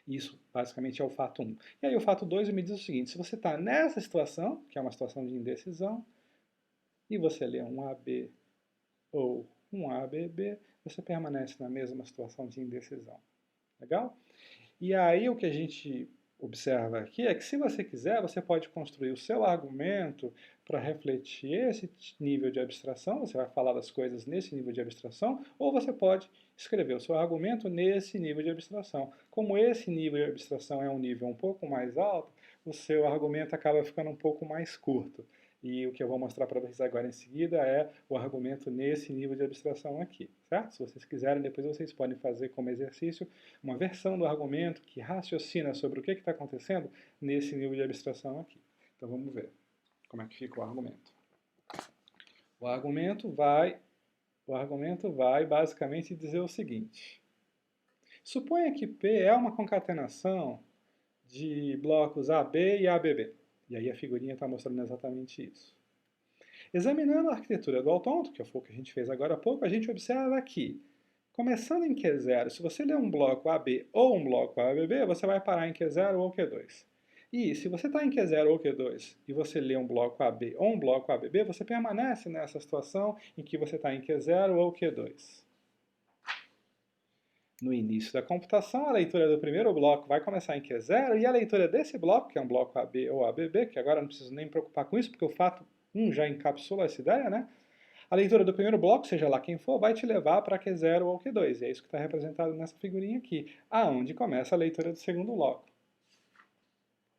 Isso, basicamente, é o fato 1. E aí o fato 2 me diz o seguinte: se você está nessa situação, que é uma situação de indecisão, e você lê um AB ou um ABB, você permanece na mesma situação de indecisão. Legal? E aí o que a gente observa aqui é que, se você quiser, você pode construir o seu argumento para refletir esse nível de abstração, você vai falar das coisas nesse nível de abstração, ou você pode escrever o seu argumento nesse nível de abstração. Como esse nível de abstração é um nível um pouco mais alto, o seu argumento acaba ficando um pouco mais curto. E o que eu vou mostrar para vocês agora em seguida é o argumento nesse nível de abstração aqui, certo? Se vocês quiserem, depois vocês podem fazer como exercício uma versão do argumento que raciocina sobre o que está acontecendo nesse nível de abstração aqui. Então vamos ver como é que fica o argumento. O argumento vai basicamente dizer o seguinte: suponha que P é uma concatenação de blocos AB e ABB. E aí a figurinha está mostrando exatamente isso. Examinando a arquitetura do autômato, que foi o que a gente fez agora há pouco, a gente observa que, começando em Q0, se você ler um bloco AB ou um bloco ABB, você vai parar em Q0 ou Q2. E se você está em Q0 ou Q2 e você lê um bloco AB ou um bloco ABB, você permanece nessa situação em que você está em Q0 ou Q2. No início da computação, a leitura do primeiro bloco vai começar em Q0, e a leitura desse bloco, que é um bloco AB ou ABB, que agora não preciso nem me preocupar com isso, porque o fato 1 já encapsula essa ideia, né? A leitura do primeiro bloco, seja lá quem for, vai te levar para Q0 ou Q2, e é isso que está representado nessa figurinha aqui, aonde começa a leitura do segundo bloco.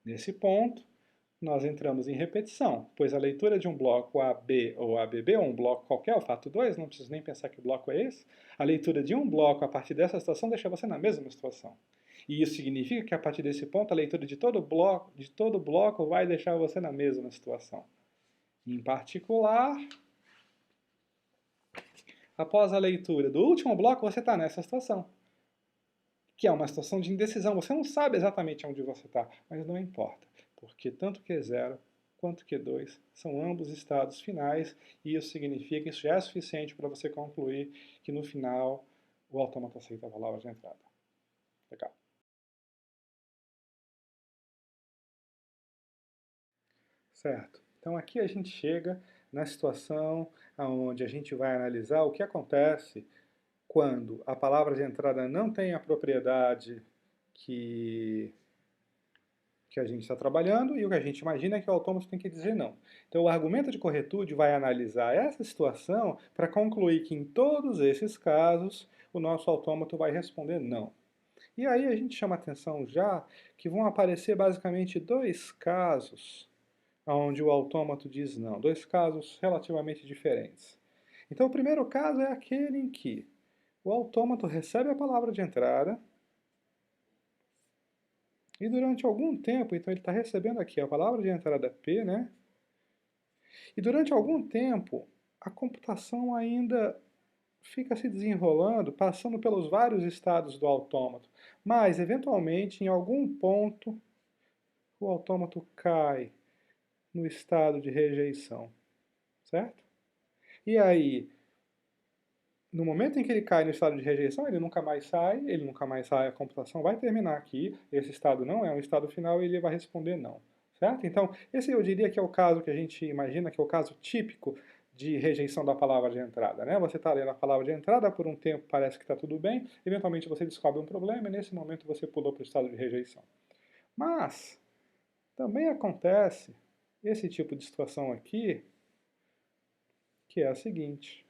Nesse ponto, nós entramos em repetição, pois a leitura de um bloco AB ou ABB, ou um bloco qualquer, o fato 2, não preciso nem pensar que bloco é esse, a leitura de um bloco a partir dessa situação deixa você na mesma situação. E isso significa que, a partir desse ponto, a leitura de todo bloco vai deixar você na mesma situação. Em particular, após a leitura do último bloco, você está nessa situação, que é uma situação de indecisão. Você não sabe exatamente onde você está, mas não importa, porque tanto Q0 quanto Q2 são ambos estados finais, e isso significa que isso já é suficiente para você concluir que, no final, o autômato aceita a palavra de entrada. Legal. Certo. Então aqui a gente chega na situação onde a gente vai analisar o que acontece quando a palavra de entrada não tem a propriedade que a gente está trabalhando, e o que a gente imagina é que o autômato tem que dizer não. Então o argumento de corretude vai analisar essa situação para concluir que, em todos esses casos, o nosso autômato vai responder não. E aí a gente chama atenção já que vão aparecer basicamente dois casos onde o autômato diz não, dois casos relativamente diferentes. Então o primeiro caso é aquele em que o autômato recebe a palavra de entrada, e durante algum tempo, então ele está recebendo aqui a palavra de entrada P, né? E durante algum tempo, a computação ainda fica se desenrolando, passando pelos vários estados do autômato. Mas, eventualmente, em algum ponto, o autômato cai no estado de rejeição, certo? E aí, no momento em que ele cai no estado de rejeição, ele nunca mais sai, a computação vai terminar aqui, esse estado não é um estado final e ele vai responder não, certo? Então, esse eu diria que é o caso que a gente imagina, que é o caso típico de rejeição da palavra de entrada, né? Você está lendo a palavra de entrada, por um tempo parece que está tudo bem, eventualmente você descobre um problema e nesse momento você pulou para o estado de rejeição. Mas, também acontece esse tipo de situação aqui, que é a seguinte: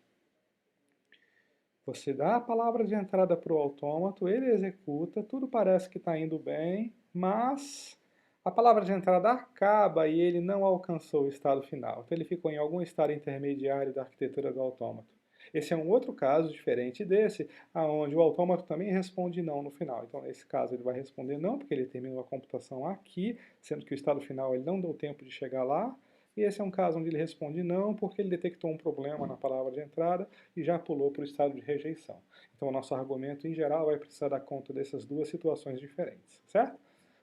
você dá a palavra de entrada para o autômato, ele executa, tudo parece que está indo bem, mas a palavra de entrada acaba e ele não alcançou o estado final. Então ele ficou em algum estado intermediário da arquitetura do autômato. Esse é um outro caso diferente desse, onde o autômato também responde não no final. Então, nesse caso, ele vai responder não, porque ele terminou a computação aqui, sendo que o estado final ele não deu tempo de chegar lá. E esse é um caso onde ele responde não, porque ele detectou um problema na palavra de entrada e já pulou para o estado de rejeição. Então, o nosso argumento, em geral, vai precisar dar conta dessas duas situações diferentes, certo?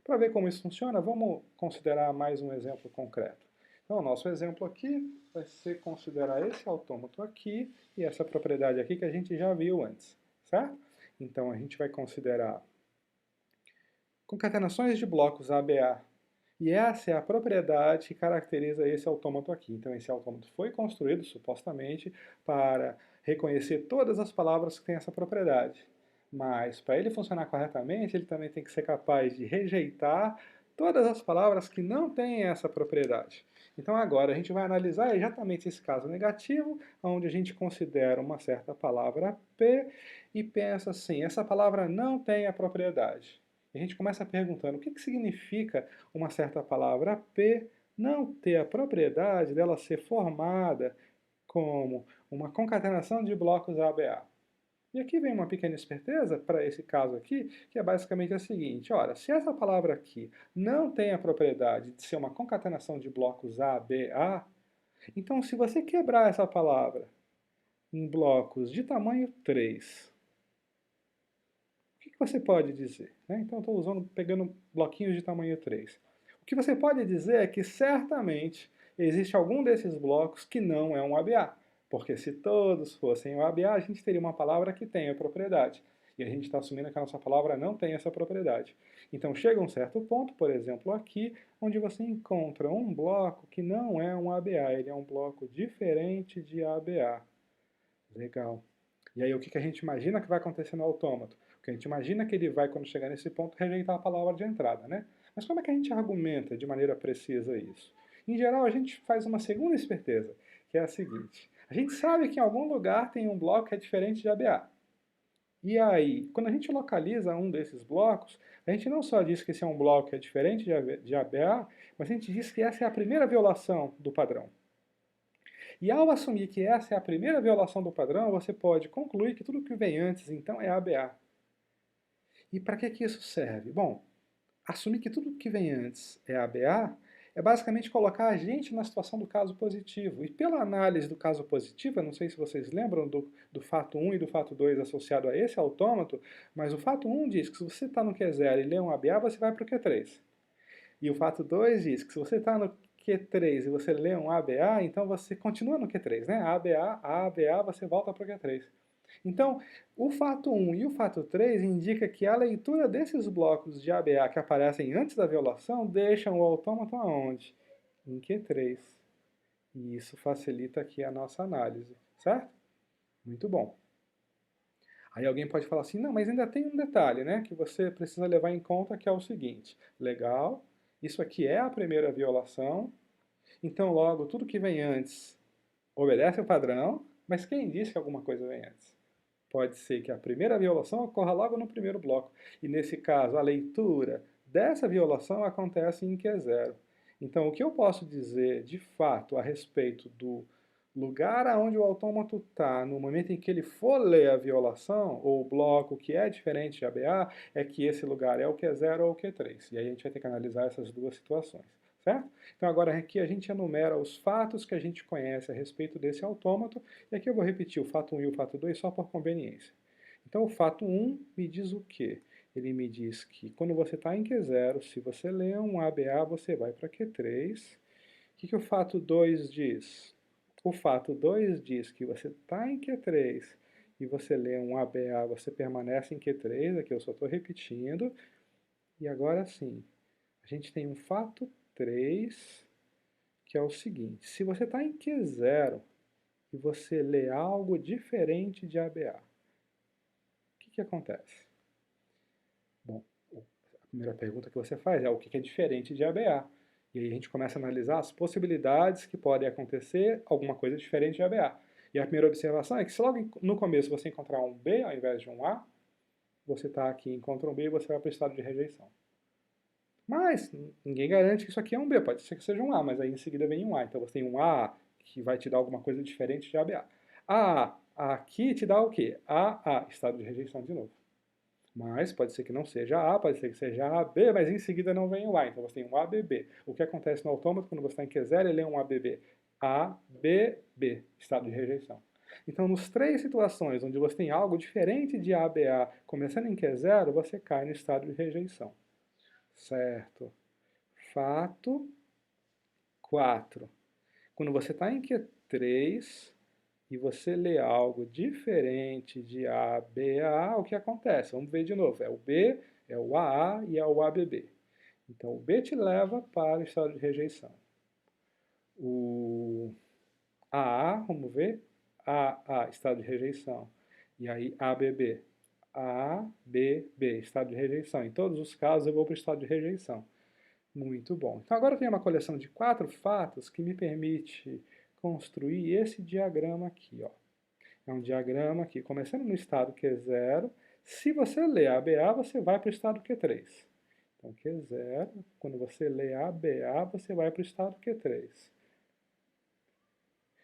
Para ver como isso funciona, vamos considerar mais um exemplo concreto. Então, o nosso exemplo aqui vai ser considerar esse autômato aqui e essa propriedade aqui que a gente já viu antes, certo? Então, a gente vai considerar concatenações de blocos ABA. E essa é a propriedade que caracteriza esse autômato aqui. Então, esse autômato foi construído, supostamente, para reconhecer todas as palavras que têm essa propriedade. Mas, para ele funcionar corretamente, ele também tem que ser capaz de rejeitar todas as palavras que não têm essa propriedade. Então, agora, a gente vai analisar exatamente esse caso negativo, onde a gente considera uma certa palavra P e pensa assim, essa palavra não tem a propriedade. E a gente começa perguntando o que significa uma certa palavra P não ter a propriedade dela ser formada como uma concatenação de blocos ABA. E aqui vem uma pequena esperteza para esse caso aqui, que é basicamente a seguinte, olha, se essa palavra aqui não tem a propriedade de ser uma concatenação de blocos ABA, então se você quebrar essa palavra em blocos de tamanho 3, o que você pode dizer? Então, eu estou pegando bloquinhos de tamanho 3. O que você pode dizer é que, certamente, existe algum desses blocos que não é um ABA. Porque se todos fossem um ABA, a gente teria uma palavra que tem a propriedade. E a gente está assumindo que a nossa palavra não tem essa propriedade. Então, chega um certo ponto, por exemplo, aqui, onde você encontra um bloco que não é um ABA. Ele é um bloco diferente de ABA. Legal. E aí, o que a gente imagina que vai acontecer no autômato? O que a gente imagina que ele vai, quando chegar nesse ponto, rejeitar a palavra de entrada, né? Mas como é que a gente argumenta de maneira precisa isso? Em geral, a gente faz uma segunda esperteza, que é a seguinte. A gente sabe que em algum lugar tem um bloco que é diferente de ABA. E aí, quando a gente localiza um desses blocos, a gente não só diz que esse é um bloco que é diferente de ABA, mas a gente diz que essa é a primeira violação do padrão. E ao assumir que essa é a primeira violação do padrão, você pode concluir que tudo que vem antes, então, é ABA. E para que isso serve? Bom, assumir que tudo que vem antes é ABA é basicamente colocar a gente na situação do caso positivo. E pela análise do caso positivo, eu não sei se vocês lembram do fato 1 e do fato 2 associado a esse autômato, mas o fato 1 diz que se você está no Q0 e lê um ABA, você vai para o Q3. E o fato 2 diz que se você está no Q3 e você lê um ABA, então você continua no Q3, né? ABA, você volta para o Q3. Então, o fato 1 e o fato 3 indica que a leitura desses blocos de ABA que aparecem antes da violação deixam o autômato aonde? Em Q3. E isso facilita aqui a nossa análise, certo? Muito bom. Aí alguém pode falar assim, não, mas ainda tem um detalhe, né, que você precisa levar em conta, que é o seguinte, legal, isso aqui é a primeira violação, então logo tudo que vem antes obedece ao padrão, mas quem disse que alguma coisa vem antes? Pode ser que a primeira violação ocorra logo no primeiro bloco, e nesse caso a leitura dessa violação acontece em Q0. Então o que eu posso dizer de fato a respeito do lugar aonde o autômato está no momento em que ele for ler a violação, ou o bloco que é diferente de ABA, é que esse lugar é o Q0 ou o Q3. E aí a gente vai ter que analisar essas duas situações, certo? Então agora aqui a gente enumera os fatos que a gente conhece a respeito desse autômato, e aqui eu vou repetir o fato 1 e o fato 2 só por conveniência. Então o fato 1 me diz o quê? Ele me diz que quando você está em Q0, se você lê um ABA, você vai para Q3. O que o fato 2 diz? O fato 2 diz que você está em Q3 e você lê um ABA, você permanece em Q3, aqui eu só estou repetindo. E agora sim, a gente tem um fato 3, que é o seguinte, se você está em Q0 e você lê algo diferente de ABA, o que acontece? Bom, a primeira pergunta que você faz é o que é diferente de ABA? E aí a gente começa a analisar as possibilidades que podem acontecer alguma coisa diferente de ABA. E a primeira observação é que se logo no começo você encontrar um B ao invés de um A, você está aqui, encontra um B e você vai para o estado de rejeição. Mas ninguém garante que isso aqui é um B, pode ser que seja um A, mas aí em seguida vem um A. Então você tem um A que vai te dar alguma coisa diferente de ABA. A aqui te dá o quê? A, estado de rejeição de novo. Mas pode ser que não seja A, pode ser que seja AB, mas em seguida não vem o A. Então você tem um ABB. O que acontece no autômato quando você está em Q0, ele é um ABB. ABB, estado de rejeição. Então, nas três situações onde você tem algo diferente de ABA começando em Q0, você cai no estado de rejeição. Certo. Fato 4. Quando você está em Q3 e você lê algo diferente de ABA, o que acontece? Vamos ver de novo. É o B, é o AA e é o ABB. Então, o B te leva para o estado de rejeição. O AA, vamos ver, AA, estado de rejeição. E aí, ABB. ABB, estado de rejeição. Em todos os casos, eu vou para o estado de rejeição. Muito bom. Então, agora eu tenho uma coleção de 4 fatos que me permite construir esse diagrama aqui, ó. É um diagrama aqui, começando no estado Q0. Se você lê ABA, você vai para o estado Q3. Então, Q0, quando você lê ABA, você vai para o estado Q3.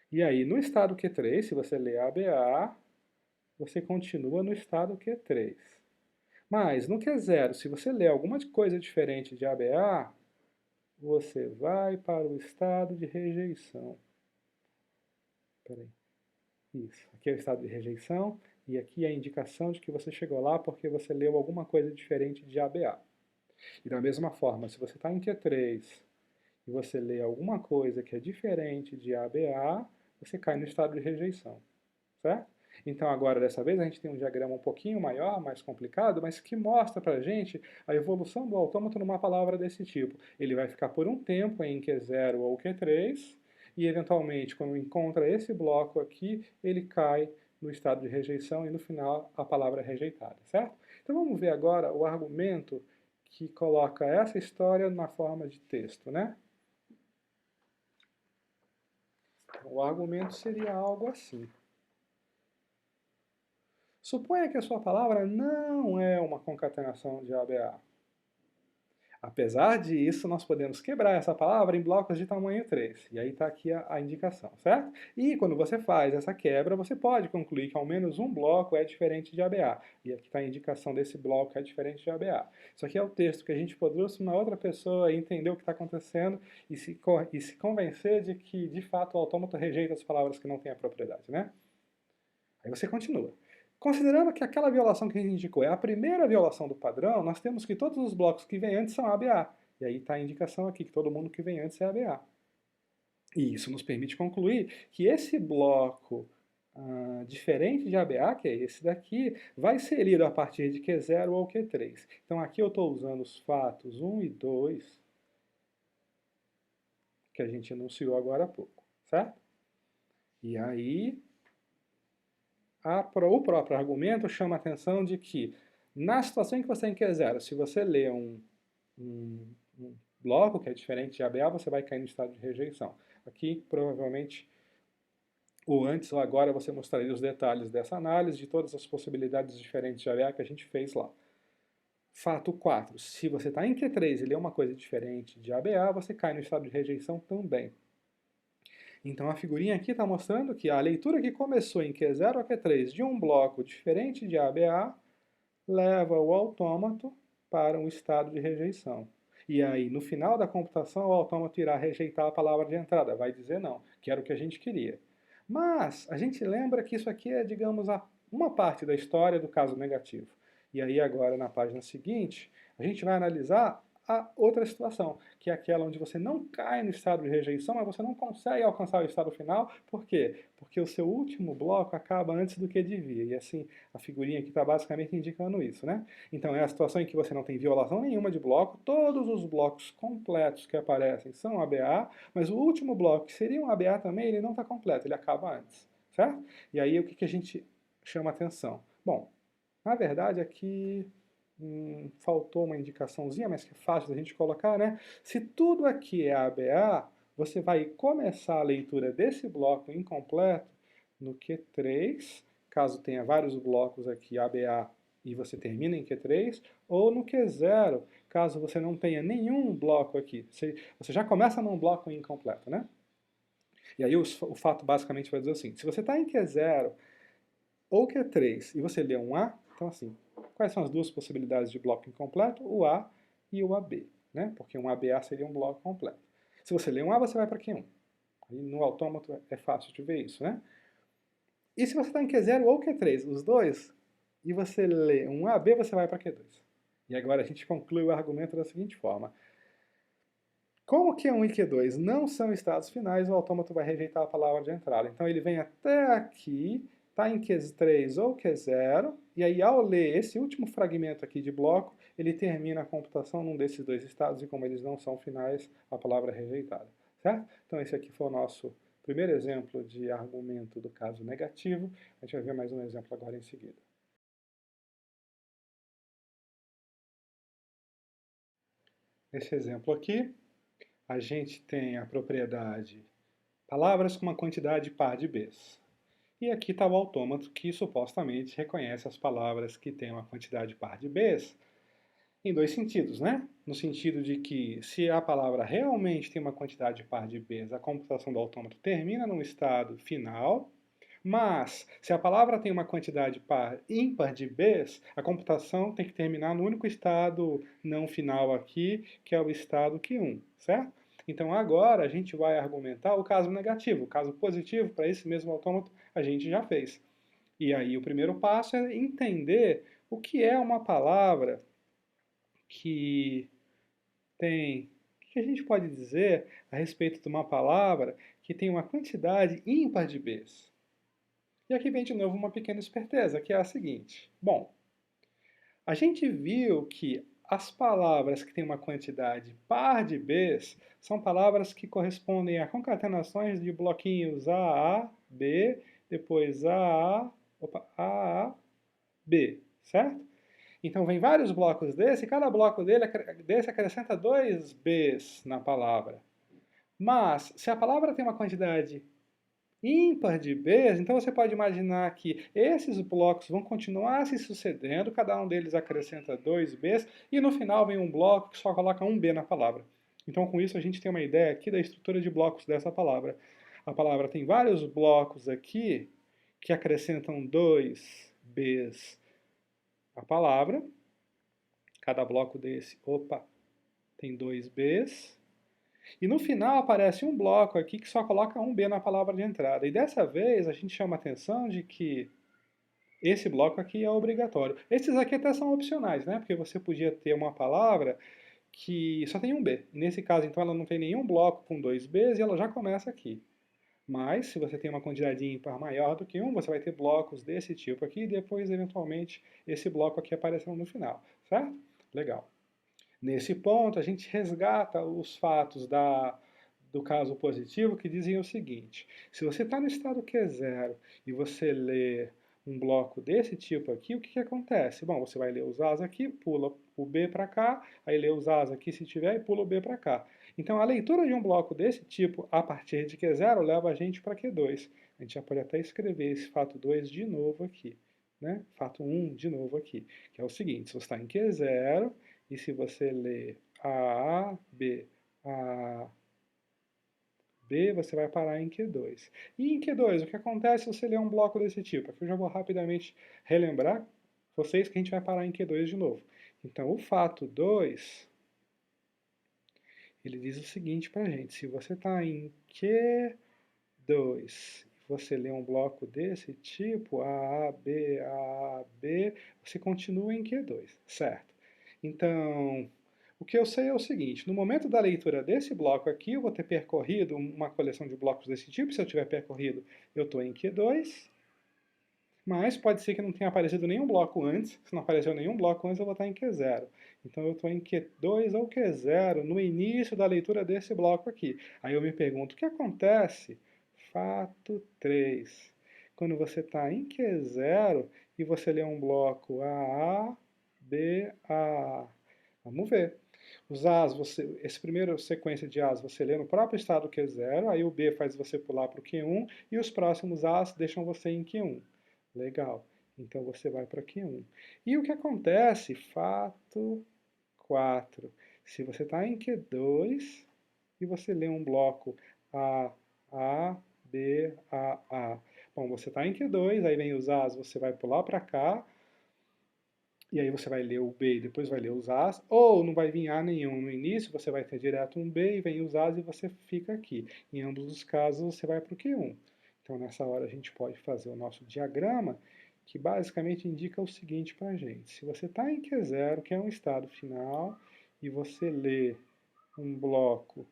E aí, no estado Q3, se você lê ABA, você continua no estado Q3. Mas, no Q0, se você lê alguma coisa diferente de ABA, você vai para o estado de rejeição. Peraí. Isso. Aqui é o estado de rejeição e aqui é a indicação de que você chegou lá porque você leu alguma coisa diferente de ABA. E da mesma forma, se você está em Q3 e você lê alguma coisa que é diferente de ABA, você cai no estado de rejeição, certo? Então agora, dessa vez, a gente tem um diagrama um pouquinho maior, mais complicado, mas que mostra pra gente a evolução do autômato numa palavra desse tipo. Ele vai ficar por um tempo em Q0 ou Q3, e eventualmente, quando encontra esse bloco aqui, ele cai no estado de rejeição e no final a palavra é rejeitada, certo? Então vamos ver agora o argumento que coloca essa história na forma de texto, né? O argumento seria algo assim. Suponha que a sua palavra não é uma concatenação de ABA. Apesar disso, nós podemos quebrar essa palavra em blocos de tamanho 3. E aí está aqui a indicação, certo? E quando você faz essa quebra, você pode concluir que ao menos um bloco é diferente de ABA. E aqui está a indicação desse bloco que é diferente de ABA. Isso aqui é o texto que a gente produz para uma outra pessoa entender o que está acontecendo e se convencer de que, de fato, o autômato rejeita as palavras que não têm a propriedade, né? Aí você continua. Considerando que aquela violação que a gente indicou é a primeira violação do padrão, nós temos que todos os blocos que vêm antes são ABA. E aí está a indicação aqui, que todo mundo que vem antes é ABA. E isso nos permite concluir que esse bloco diferente de ABA, que é esse daqui, vai ser lido a partir de Q0 ou Q3. Então aqui eu estou usando os fatos 1 e 2, que a gente anunciou agora há pouco, certo? E aí o próprio argumento chama a atenção de que, na situação em que você tem Q0, se você lê um bloco que é diferente de ABA, você vai cair no estado de rejeição. Aqui, provavelmente, ou antes ou agora, você mostraria os detalhes dessa análise, de todas as possibilidades diferentes de ABA que a gente fez lá. Fato 4. Se você está em Q3 e lê uma coisa diferente de ABA, você cai no estado de rejeição também. Então a figurinha aqui está mostrando que a leitura que começou em Q0 a Q3 de um bloco diferente de ABA leva o autômato para um estado de rejeição. E aí, no final da computação, o autômato irá rejeitar a palavra de entrada, vai dizer não, que era o que a gente queria. Mas a gente lembra que isso aqui é, digamos, uma parte da história do caso negativo. E aí agora, na página seguinte, a gente vai analisar a outra situação, que é aquela onde você não cai no estado de rejeição, mas você não consegue alcançar o estado final. Por quê? Porque o seu último bloco acaba antes do que devia. E assim, a figurinha aqui está basicamente indicando isso, né? Então é a situação em que você não tem violação nenhuma de bloco, todos os blocos completos que aparecem são ABA, mas o último bloco, que seria um ABA também, ele não está completo, ele acaba antes, certo? E aí o que a gente chama atenção? Bom, na verdade aqui faltou uma indicaçãozinha, mas que é fácil da gente colocar, né? Se tudo aqui é ABA, você vai começar a leitura desse bloco incompleto no Q3, caso tenha vários blocos aqui ABA e você termina em Q3, ou no Q0, caso você não tenha nenhum bloco aqui. Você já começa num bloco incompleto, né? E aí o fato basicamente vai dizer assim, se você está em Q0 ou Q3 e você lê um A, então assim, Quais são as duas possibilidades de bloco incompleto? O A e o AB, né? Porque um ABA seria um bloco completo. Se você lê um A, você vai para Q1. Aí no autômato é fácil de ver isso, né? E se você está em Q0 ou Q3, os dois, e você lê um AB, você vai para Q2. E agora a gente conclui o argumento da seguinte forma. Como Q1 e Q2 não são estados finais, o autômato vai rejeitar a palavra de entrada. Então ele vem até aqui, está em Q3 ou Q0, e aí ao ler esse último fragmento aqui de bloco, ele termina a computação num desses dois estados, e como eles não são finais, a palavra é rejeitada. Certo? Então esse aqui foi o nosso primeiro exemplo de argumento do caso negativo. A gente vai ver mais um exemplo agora em seguida. Nesse exemplo aqui, a gente tem a propriedade palavras com uma quantidade par de Bs. E aqui está o autômato que supostamente reconhece as palavras que têm uma quantidade par de Bs em dois sentidos, né? No sentido de que se a palavra realmente tem uma quantidade par de Bs, a computação do autômato termina num estado final, mas se a palavra tem uma quantidade ímpar de Bs, a computação tem que terminar no único estado não final aqui, que é o estado Q1, certo? Então agora a gente vai argumentar o caso negativo. O caso positivo, para esse mesmo autômato, a gente já fez. E aí o primeiro passo é entender o que é uma palavra que tem... O que a gente pode dizer a respeito de uma palavra que tem uma quantidade ímpar de Bs? E aqui vem de novo uma pequena esperteza, que é a seguinte. Bom, a gente viu que as palavras que têm uma quantidade par de Bs são palavras que correspondem a concatenações de bloquinhos A, B, depois A, B, certo? Então vem vários blocos desse, e cada bloco desse acrescenta 2 Bs na palavra. Mas, se a palavra tem uma quantidade ímpar de Bs, então você pode imaginar que esses blocos vão continuar se sucedendo, cada um deles acrescenta 2 Bs, e no final vem um bloco que só coloca um B na palavra. Então com isso a gente tem uma ideia aqui da estrutura de blocos dessa palavra. A palavra tem vários blocos aqui que acrescentam 2 Bs à palavra. Cada bloco desse, tem 2 Bs. E no final aparece um bloco aqui que só coloca um B na palavra de entrada. E dessa vez a gente chama a atenção de que esse bloco aqui é obrigatório. Esses aqui até são opcionais, né? Porque você podia ter uma palavra que só tem um B. E nesse caso, então, ela não tem nenhum bloco com 2 Bs e ela já começa aqui. Mas, se você tem uma quantidade ímpar maior do que 1, você vai ter blocos desse tipo aqui e depois, eventualmente, esse bloco aqui aparecendo no final, certo? Legal. Nesse ponto, a gente resgata os fatos do caso positivo que dizem o seguinte: se você está no estado Q0 e você lê um bloco desse tipo aqui, o que acontece? Bom, você vai ler os As aqui, pula o B para cá, aí lê os As aqui se tiver e pula o B para cá. Então, a leitura de um bloco desse tipo, a partir de Q0, leva a gente para Q2. A gente já pode até escrever esse fato 2 de novo aqui, né? Fato 1 de novo aqui, que é o seguinte: se você está em Q0, e se você ler A, B, A, B, você vai parar em Q2. E em Q2, o que acontece se você ler um bloco desse tipo? Aqui eu já vou rapidamente relembrar vocês que a gente vai parar em Q2 de novo. Então, o fato 2, ele diz o seguinte para a gente: se você está em Q2 e você lê um bloco desse tipo, A, B, A, B, você continua em Q2, certo? Então, o que eu sei é o seguinte: no momento da leitura desse bloco aqui, eu vou ter percorrido uma coleção de blocos desse tipo. Se eu tiver percorrido, eu estou em Q2. Mas pode ser que não tenha aparecido nenhum bloco antes. Se não apareceu nenhum bloco antes, eu vou estar em Q0. Então eu estou em Q2 ou Q0 no início da leitura desse bloco aqui. Aí eu me pergunto, o que acontece? Fato 3. Quando você está em Q0 e você lê um bloco A, B, A. Vamos ver. Os As, esse primeiro sequência de As você lê no próprio estado Q0, aí o B faz você pular para o Q1 e os próximos As deixam você em Q1. Legal. Então você vai para Q1. E o que acontece? Fato 4. Se você está em Q2 e você lê um bloco A, B, A. Bom, você está em Q2, aí vem os As, você vai pular para cá. e aí você vai ler o B e depois vai ler os As, ou não vai vir A nenhum no início, você vai ter direto um B e vem os As e você fica aqui. Em ambos os casos, você vai para o Q1. Então, nessa hora, a gente pode fazer o nosso diagrama, que basicamente indica o seguinte para a gente. Se você está em Q0, que é um estado final, e você lê um bloco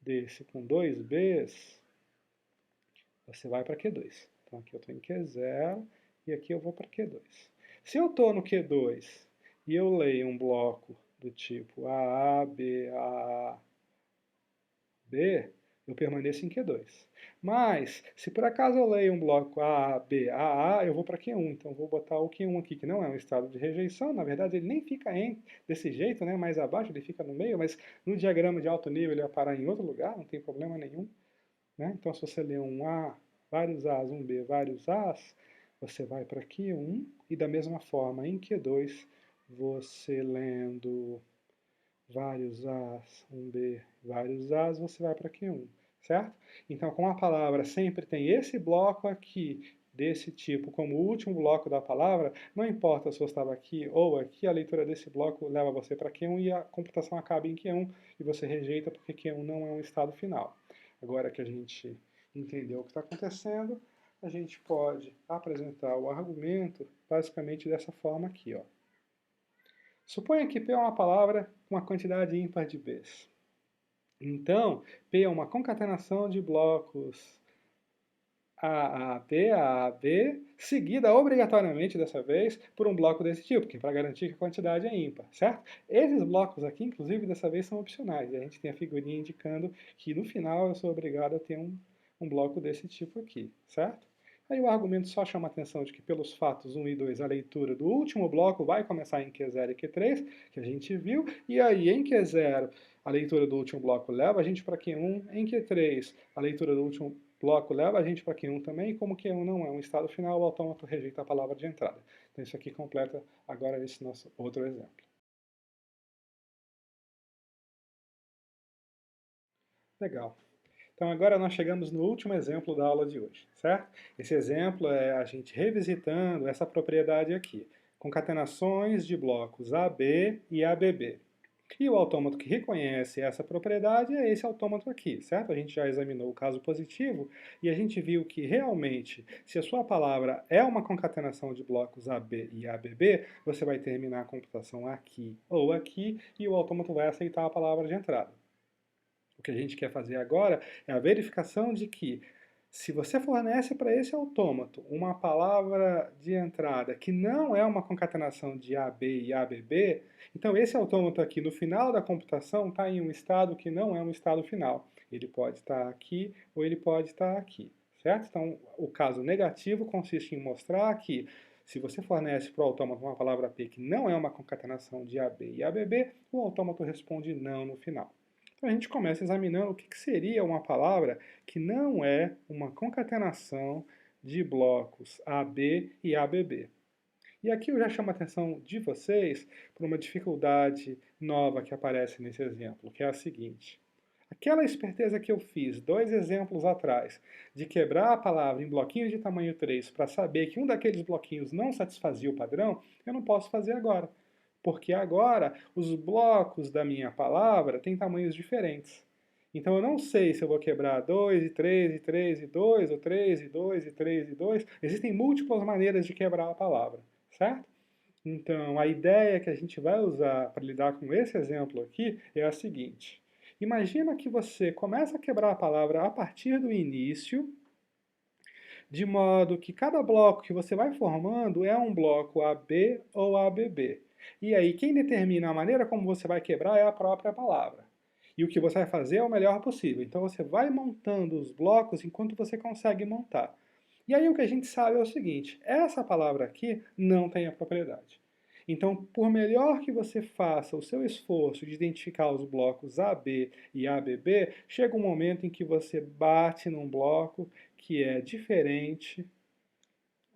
desse com dois Bs, você vai para Q2. Então, aqui eu estou em Q0 e aqui eu vou para Q2. Se eu estou no Q2 e eu leio um bloco do tipo AA, B, AA, B, eu permaneço em Q2. Mas, se por acaso eu leio um bloco AA, B, AA, eu vou para Q1. Então, eu vou botar o Q1 aqui, que não é um estado de rejeição. Na verdade, ele nem fica desse jeito, né? Mais abaixo, ele fica no meio, mas no diagrama de alto nível ele vai parar em outro lugar, não tem problema nenhum. Né? Então, se você ler um A, vários As, um B, vários As, você vai para Q1 e da mesma forma em Q2, você lendo vários As, um B, vários As, você vai para Q1, certo? Então, como a palavra sempre tem esse bloco aqui, desse tipo, como o último bloco da palavra, não importa se você estava aqui ou aqui, a leitura desse bloco leva você para Q1 e a computação acaba em Q1 e você rejeita porque Q1 não é um estado final. Agora que a gente entendeu o que está acontecendo, a gente pode apresentar o argumento basicamente dessa forma aqui, ó. Suponha que P é uma palavra com uma quantidade ímpar de Bs. Então, P é uma concatenação de blocos AAB, seguida obrigatoriamente dessa vez por um bloco desse tipo, que é para garantir que a quantidade é ímpar, certo? Esses blocos aqui, inclusive, dessa vez são opcionais. E a gente tem a figurinha indicando que no final eu sou obrigado a ter um bloco desse tipo aqui, certo? Aí o argumento só chama a atenção de que pelos fatos 1 e 2 a leitura do último bloco vai começar em Q0 e Q3, que a gente viu, e aí em Q0 a leitura do último bloco leva a gente para Q1, em Q3 a leitura do último bloco leva a gente para Q1 também, e como Q1 não é um estado final, o autômato rejeita a palavra de entrada. Então isso aqui completa agora esse nosso outro exemplo. Legal. Então agora nós chegamos no último exemplo da aula de hoje, certo? Esse exemplo é a gente revisitando essa propriedade aqui, concatenações de blocos AB e ABB. E o autômato que reconhece essa propriedade é esse autômato aqui, certo? A gente já examinou o caso positivo e a gente viu que realmente, se a sua palavra é uma concatenação de blocos AB e ABB, você vai terminar a computação aqui ou aqui e o autômato vai aceitar a palavra de entrada. O que a gente quer fazer agora é a verificação de que, se você fornece para esse autômato uma palavra de entrada que não é uma concatenação de AB e ABB, então esse autômato aqui no final da computação está em um estado que não é um estado final. Ele pode estar aqui ou ele pode estar aqui, certo? Então, o caso negativo consiste em mostrar que, se você fornece para o autômato uma palavra P que não é uma concatenação de AB e ABB, o autômato responde não no final. Então a gente começa examinando o que seria uma palavra que não é uma concatenação de blocos AB e ABB. E aqui eu já chamo a atenção de vocês para uma dificuldade nova que aparece nesse exemplo, que é a seguinte. Aquela esperteza que eu fiz 2 exemplos atrás, de quebrar a palavra em bloquinhos de tamanho 3 para saber que um daqueles bloquinhos não satisfazia o padrão, eu não posso fazer agora. Porque agora os blocos da minha palavra têm tamanhos diferentes. Então eu não sei se eu vou quebrar 2 e 3 e 3 e 2, ou 3 e 2 e 3 e 2. Existem múltiplas maneiras de quebrar a palavra, certo? Então a ideia que a gente vai usar para lidar com esse exemplo aqui é a seguinte. Imagina que você começa a quebrar a palavra a partir do início, de modo que cada bloco que você vai formando é um bloco AB ou ABB. E aí, quem determina a maneira como você vai quebrar é a própria palavra. E o que você vai fazer é o melhor possível. Então, você vai montando os blocos enquanto você consegue montar. E aí, o que a gente sabe é o seguinte, essa palavra aqui não tem a propriedade. Então, por melhor que você faça o seu esforço de identificar os blocos AB e ABB, chega um momento em que você bate num bloco que é diferente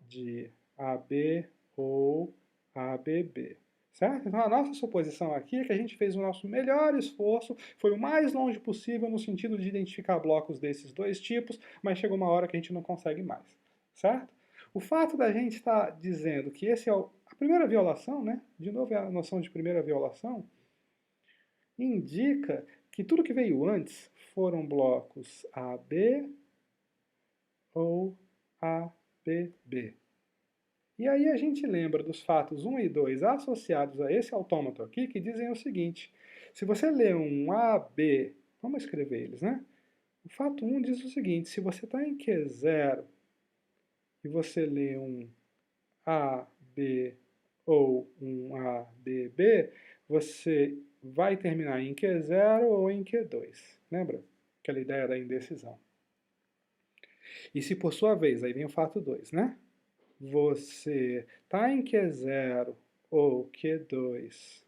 de AB ou ABB. Certo? Então a nossa suposição aqui é que a gente fez o nosso melhor esforço, foi o mais longe possível no sentido de identificar blocos desses dois tipos, mas chega uma hora que a gente não consegue mais. Certo? O fato da gente estar dizendo que esse é a primeira violação, né? De novo é a noção de primeira violação, indica que tudo que veio antes foram blocos AB ou ABB. E aí a gente lembra dos fatos 1 e 2 associados a esse autômato aqui, que dizem o seguinte: se você lê um AB, vamos escrever eles, né? O fato 1 diz o seguinte: se você está em Q0 e você lê um AB ou um ABB, você vai terminar em Q0 ou em Q2. Lembra? Aquela ideia da indecisão. E se por sua vez, aí vem o fato 2, né? Você está em Q0 ou Q2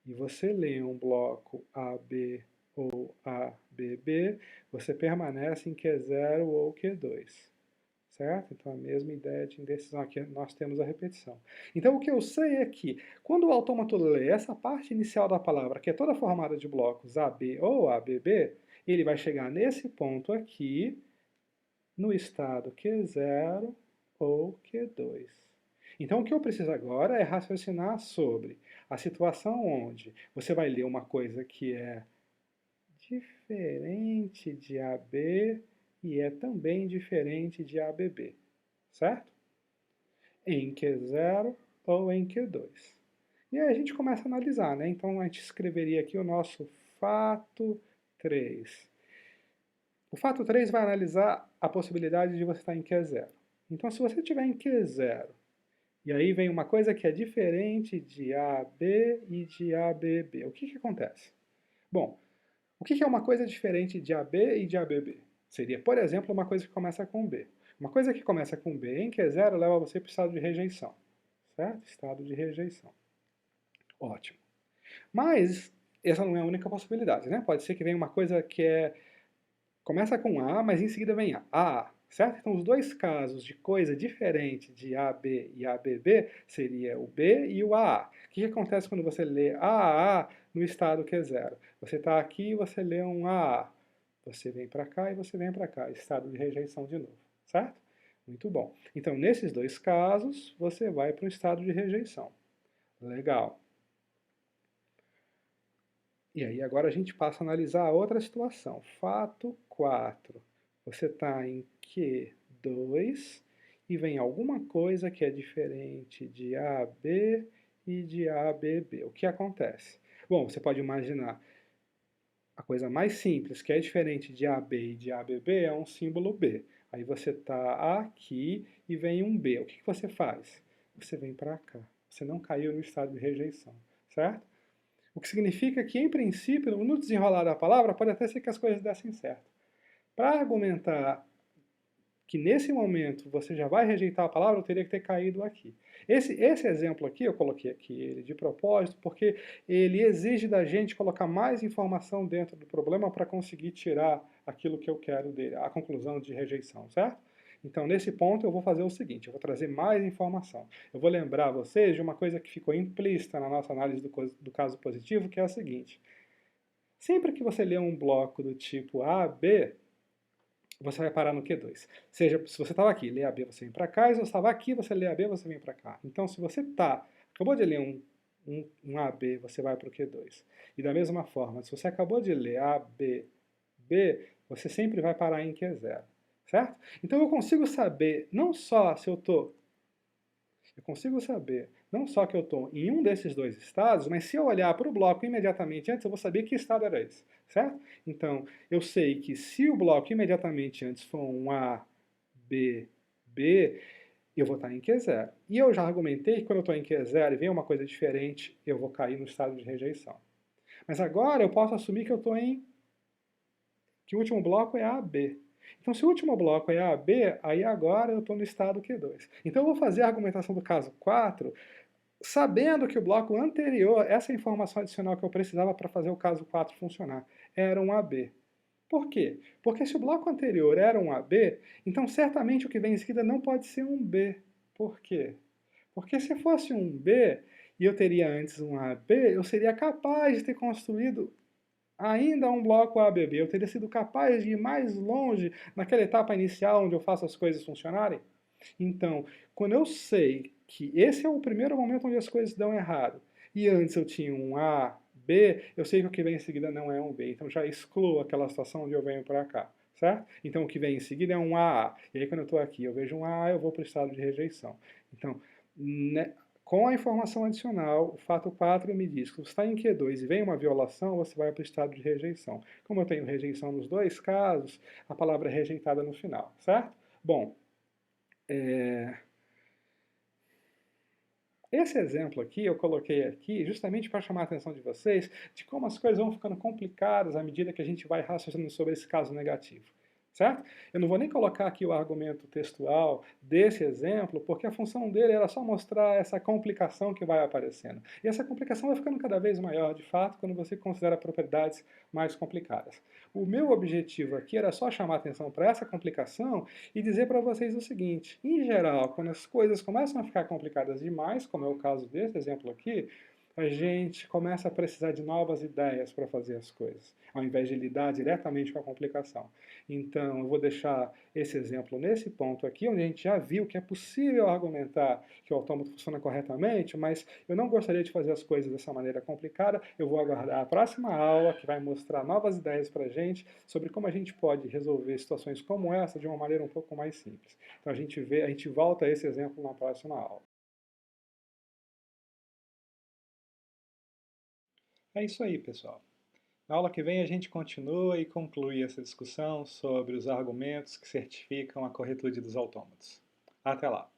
e você lê um bloco AB ou ABB, você permanece em Q0 ou Q2. Certo? Então, a mesma ideia de indecisão aqui, nós temos a repetição. Então, o que eu sei é que, quando o autômato lê essa parte inicial da palavra, que é toda formada de blocos AB ou ABB, ele vai chegar nesse ponto aqui, no estado Q0 ou Q2. Então, o que eu preciso agora é raciocinar sobre a situação onde você vai ler uma coisa que é diferente de AB e é também diferente de ABB, certo? Em Q0 ou em Q2. E aí a gente começa a analisar, né? Então a gente escreveria aqui o nosso fato 3. O fato 3 vai analisar a possibilidade de você estar em Q0. Então, se você estiver em Q0, e aí vem uma coisa que é diferente de AB e de ABB, o que acontece? Bom, o que é uma coisa diferente de AB e de ABB? Seria, por exemplo, uma coisa que começa com B. Uma coisa que começa com B em Q0 leva você para o estado de rejeição, certo? Estado de rejeição. Ótimo. Mas essa não é a única possibilidade, né? Pode ser que venha uma coisa que começa com A, mas em seguida vem A, certo? Então, os dois casos de coisa diferente de AB e ABB seria o B e o AA. O que acontece quando você lê AA no estado Q0? Você está aqui e você lê um AA. Você vem para cá e você vem para cá. Estado de rejeição de novo, certo? Muito bom. Então, nesses dois casos, você vai para o estado de rejeição. Legal. E aí agora a gente passa a analisar a outra situação. Fato 4. Você está em Q2 e vem alguma coisa que é diferente de AB e de ABB. O que acontece? Bom, você pode imaginar a coisa mais simples, que é diferente de AB e de ABB, é um símbolo B. Aí você está aqui e vem um B. O que você faz? Você vem para cá. Você não caiu no estado de rejeição, certo? O que significa que, em princípio, no desenrolar da palavra, pode até ser que as coisas dessem certo. Para argumentar que nesse momento você já vai rejeitar a palavra, eu teria que ter caído aqui. Esse exemplo aqui, eu coloquei aqui ele de propósito, porque ele exige da gente colocar mais informação dentro do problema para conseguir tirar aquilo que eu quero dele, a conclusão de rejeição, certo? Então, nesse ponto, eu vou fazer o seguinte, eu vou trazer mais informação. Eu vou lembrar vocês de uma coisa que ficou implícita na nossa análise do caso positivo, que é a seguinte. Sempre que você lê um bloco do tipo A, B, você vai parar no Q2. Seja, se você estava aqui, lê AB, você vem para cá, e se você estava aqui, você lê AB, você vem para cá. Então, se você acabou de ler um AB, você vai para o Q2. E da mesma forma, se você acabou de ler AB, B, você sempre vai parar em Q0. Certo? Então eu consigo saber não só se eu estou... Eu consigo saber não só que eu estou em um desses dois estados, mas se eu olhar para o bloco imediatamente antes, eu vou saber que estado era esse, certo? Então, eu sei que se o bloco imediatamente antes for um A, B, B, eu vou estar em Q0. E eu já argumentei que quando eu estou em Q0 e vem uma coisa diferente, eu vou cair no estado de rejeição. Mas agora eu posso assumir que eu estou que o último bloco é AB. Então, se o último bloco é AB, aí agora eu estou no estado Q2. Então, eu vou fazer a argumentação do caso 4, sabendo que o bloco anterior, essa informação adicional que eu precisava para fazer o caso 4 funcionar, era um AB. Por quê? Porque se o bloco anterior era um AB, então certamente o que vem em seguida não pode ser um B. Por quê? Porque se fosse um B e eu teria antes um AB, eu seria capaz de ter construído ainda um bloco ABB. Eu teria sido capaz de ir mais longe naquela etapa inicial onde eu faço as coisas funcionarem. Então, quando eu sei que esse é o primeiro momento onde as coisas dão errado, e antes eu tinha um A, B, eu sei que o que vem em seguida não é um B, então já excluo aquela situação onde eu venho para cá, certo? Então o que vem em seguida é um AA, e aí quando eu estou aqui eu vejo um AA, eu vou para o estado de rejeição. Então, né, com a informação adicional, o fato 4 me diz que se você está em Q2 e vem uma violação, você vai para o estado de rejeição. Como eu tenho rejeição nos dois casos, a palavra é rejeitada no final, certo? Bom, esse exemplo aqui eu coloquei aqui justamente para chamar a atenção de vocês de como as coisas vão ficando complicadas à medida que a gente vai raciocinando sobre esse caso negativo. Certo? Eu não vou nem colocar aqui o argumento textual desse exemplo, porque a função dele era só mostrar essa complicação que vai aparecendo. E essa complicação vai ficando cada vez maior, de fato, quando você considera propriedades mais complicadas. O meu objetivo aqui era só chamar atenção para essa complicação e dizer para vocês o seguinte: em geral, quando as coisas começam a ficar complicadas demais, como é o caso desse exemplo aqui, a gente começa a precisar de novas ideias para fazer as coisas, ao invés de lidar diretamente com a complicação. Então, eu vou deixar esse exemplo nesse ponto aqui, onde a gente já viu que é possível argumentar que o autômato funciona corretamente, mas eu não gostaria de fazer as coisas dessa maneira complicada. Eu vou aguardar a próxima aula, que vai mostrar novas ideias para a gente sobre como a gente pode resolver situações como essa de uma maneira um pouco mais simples. Então, a gente volta a esse exemplo na próxima aula. É isso aí, pessoal. Na aula que vem a gente continua e conclui essa discussão sobre os argumentos que certificam a corretude dos autômatos. Até lá!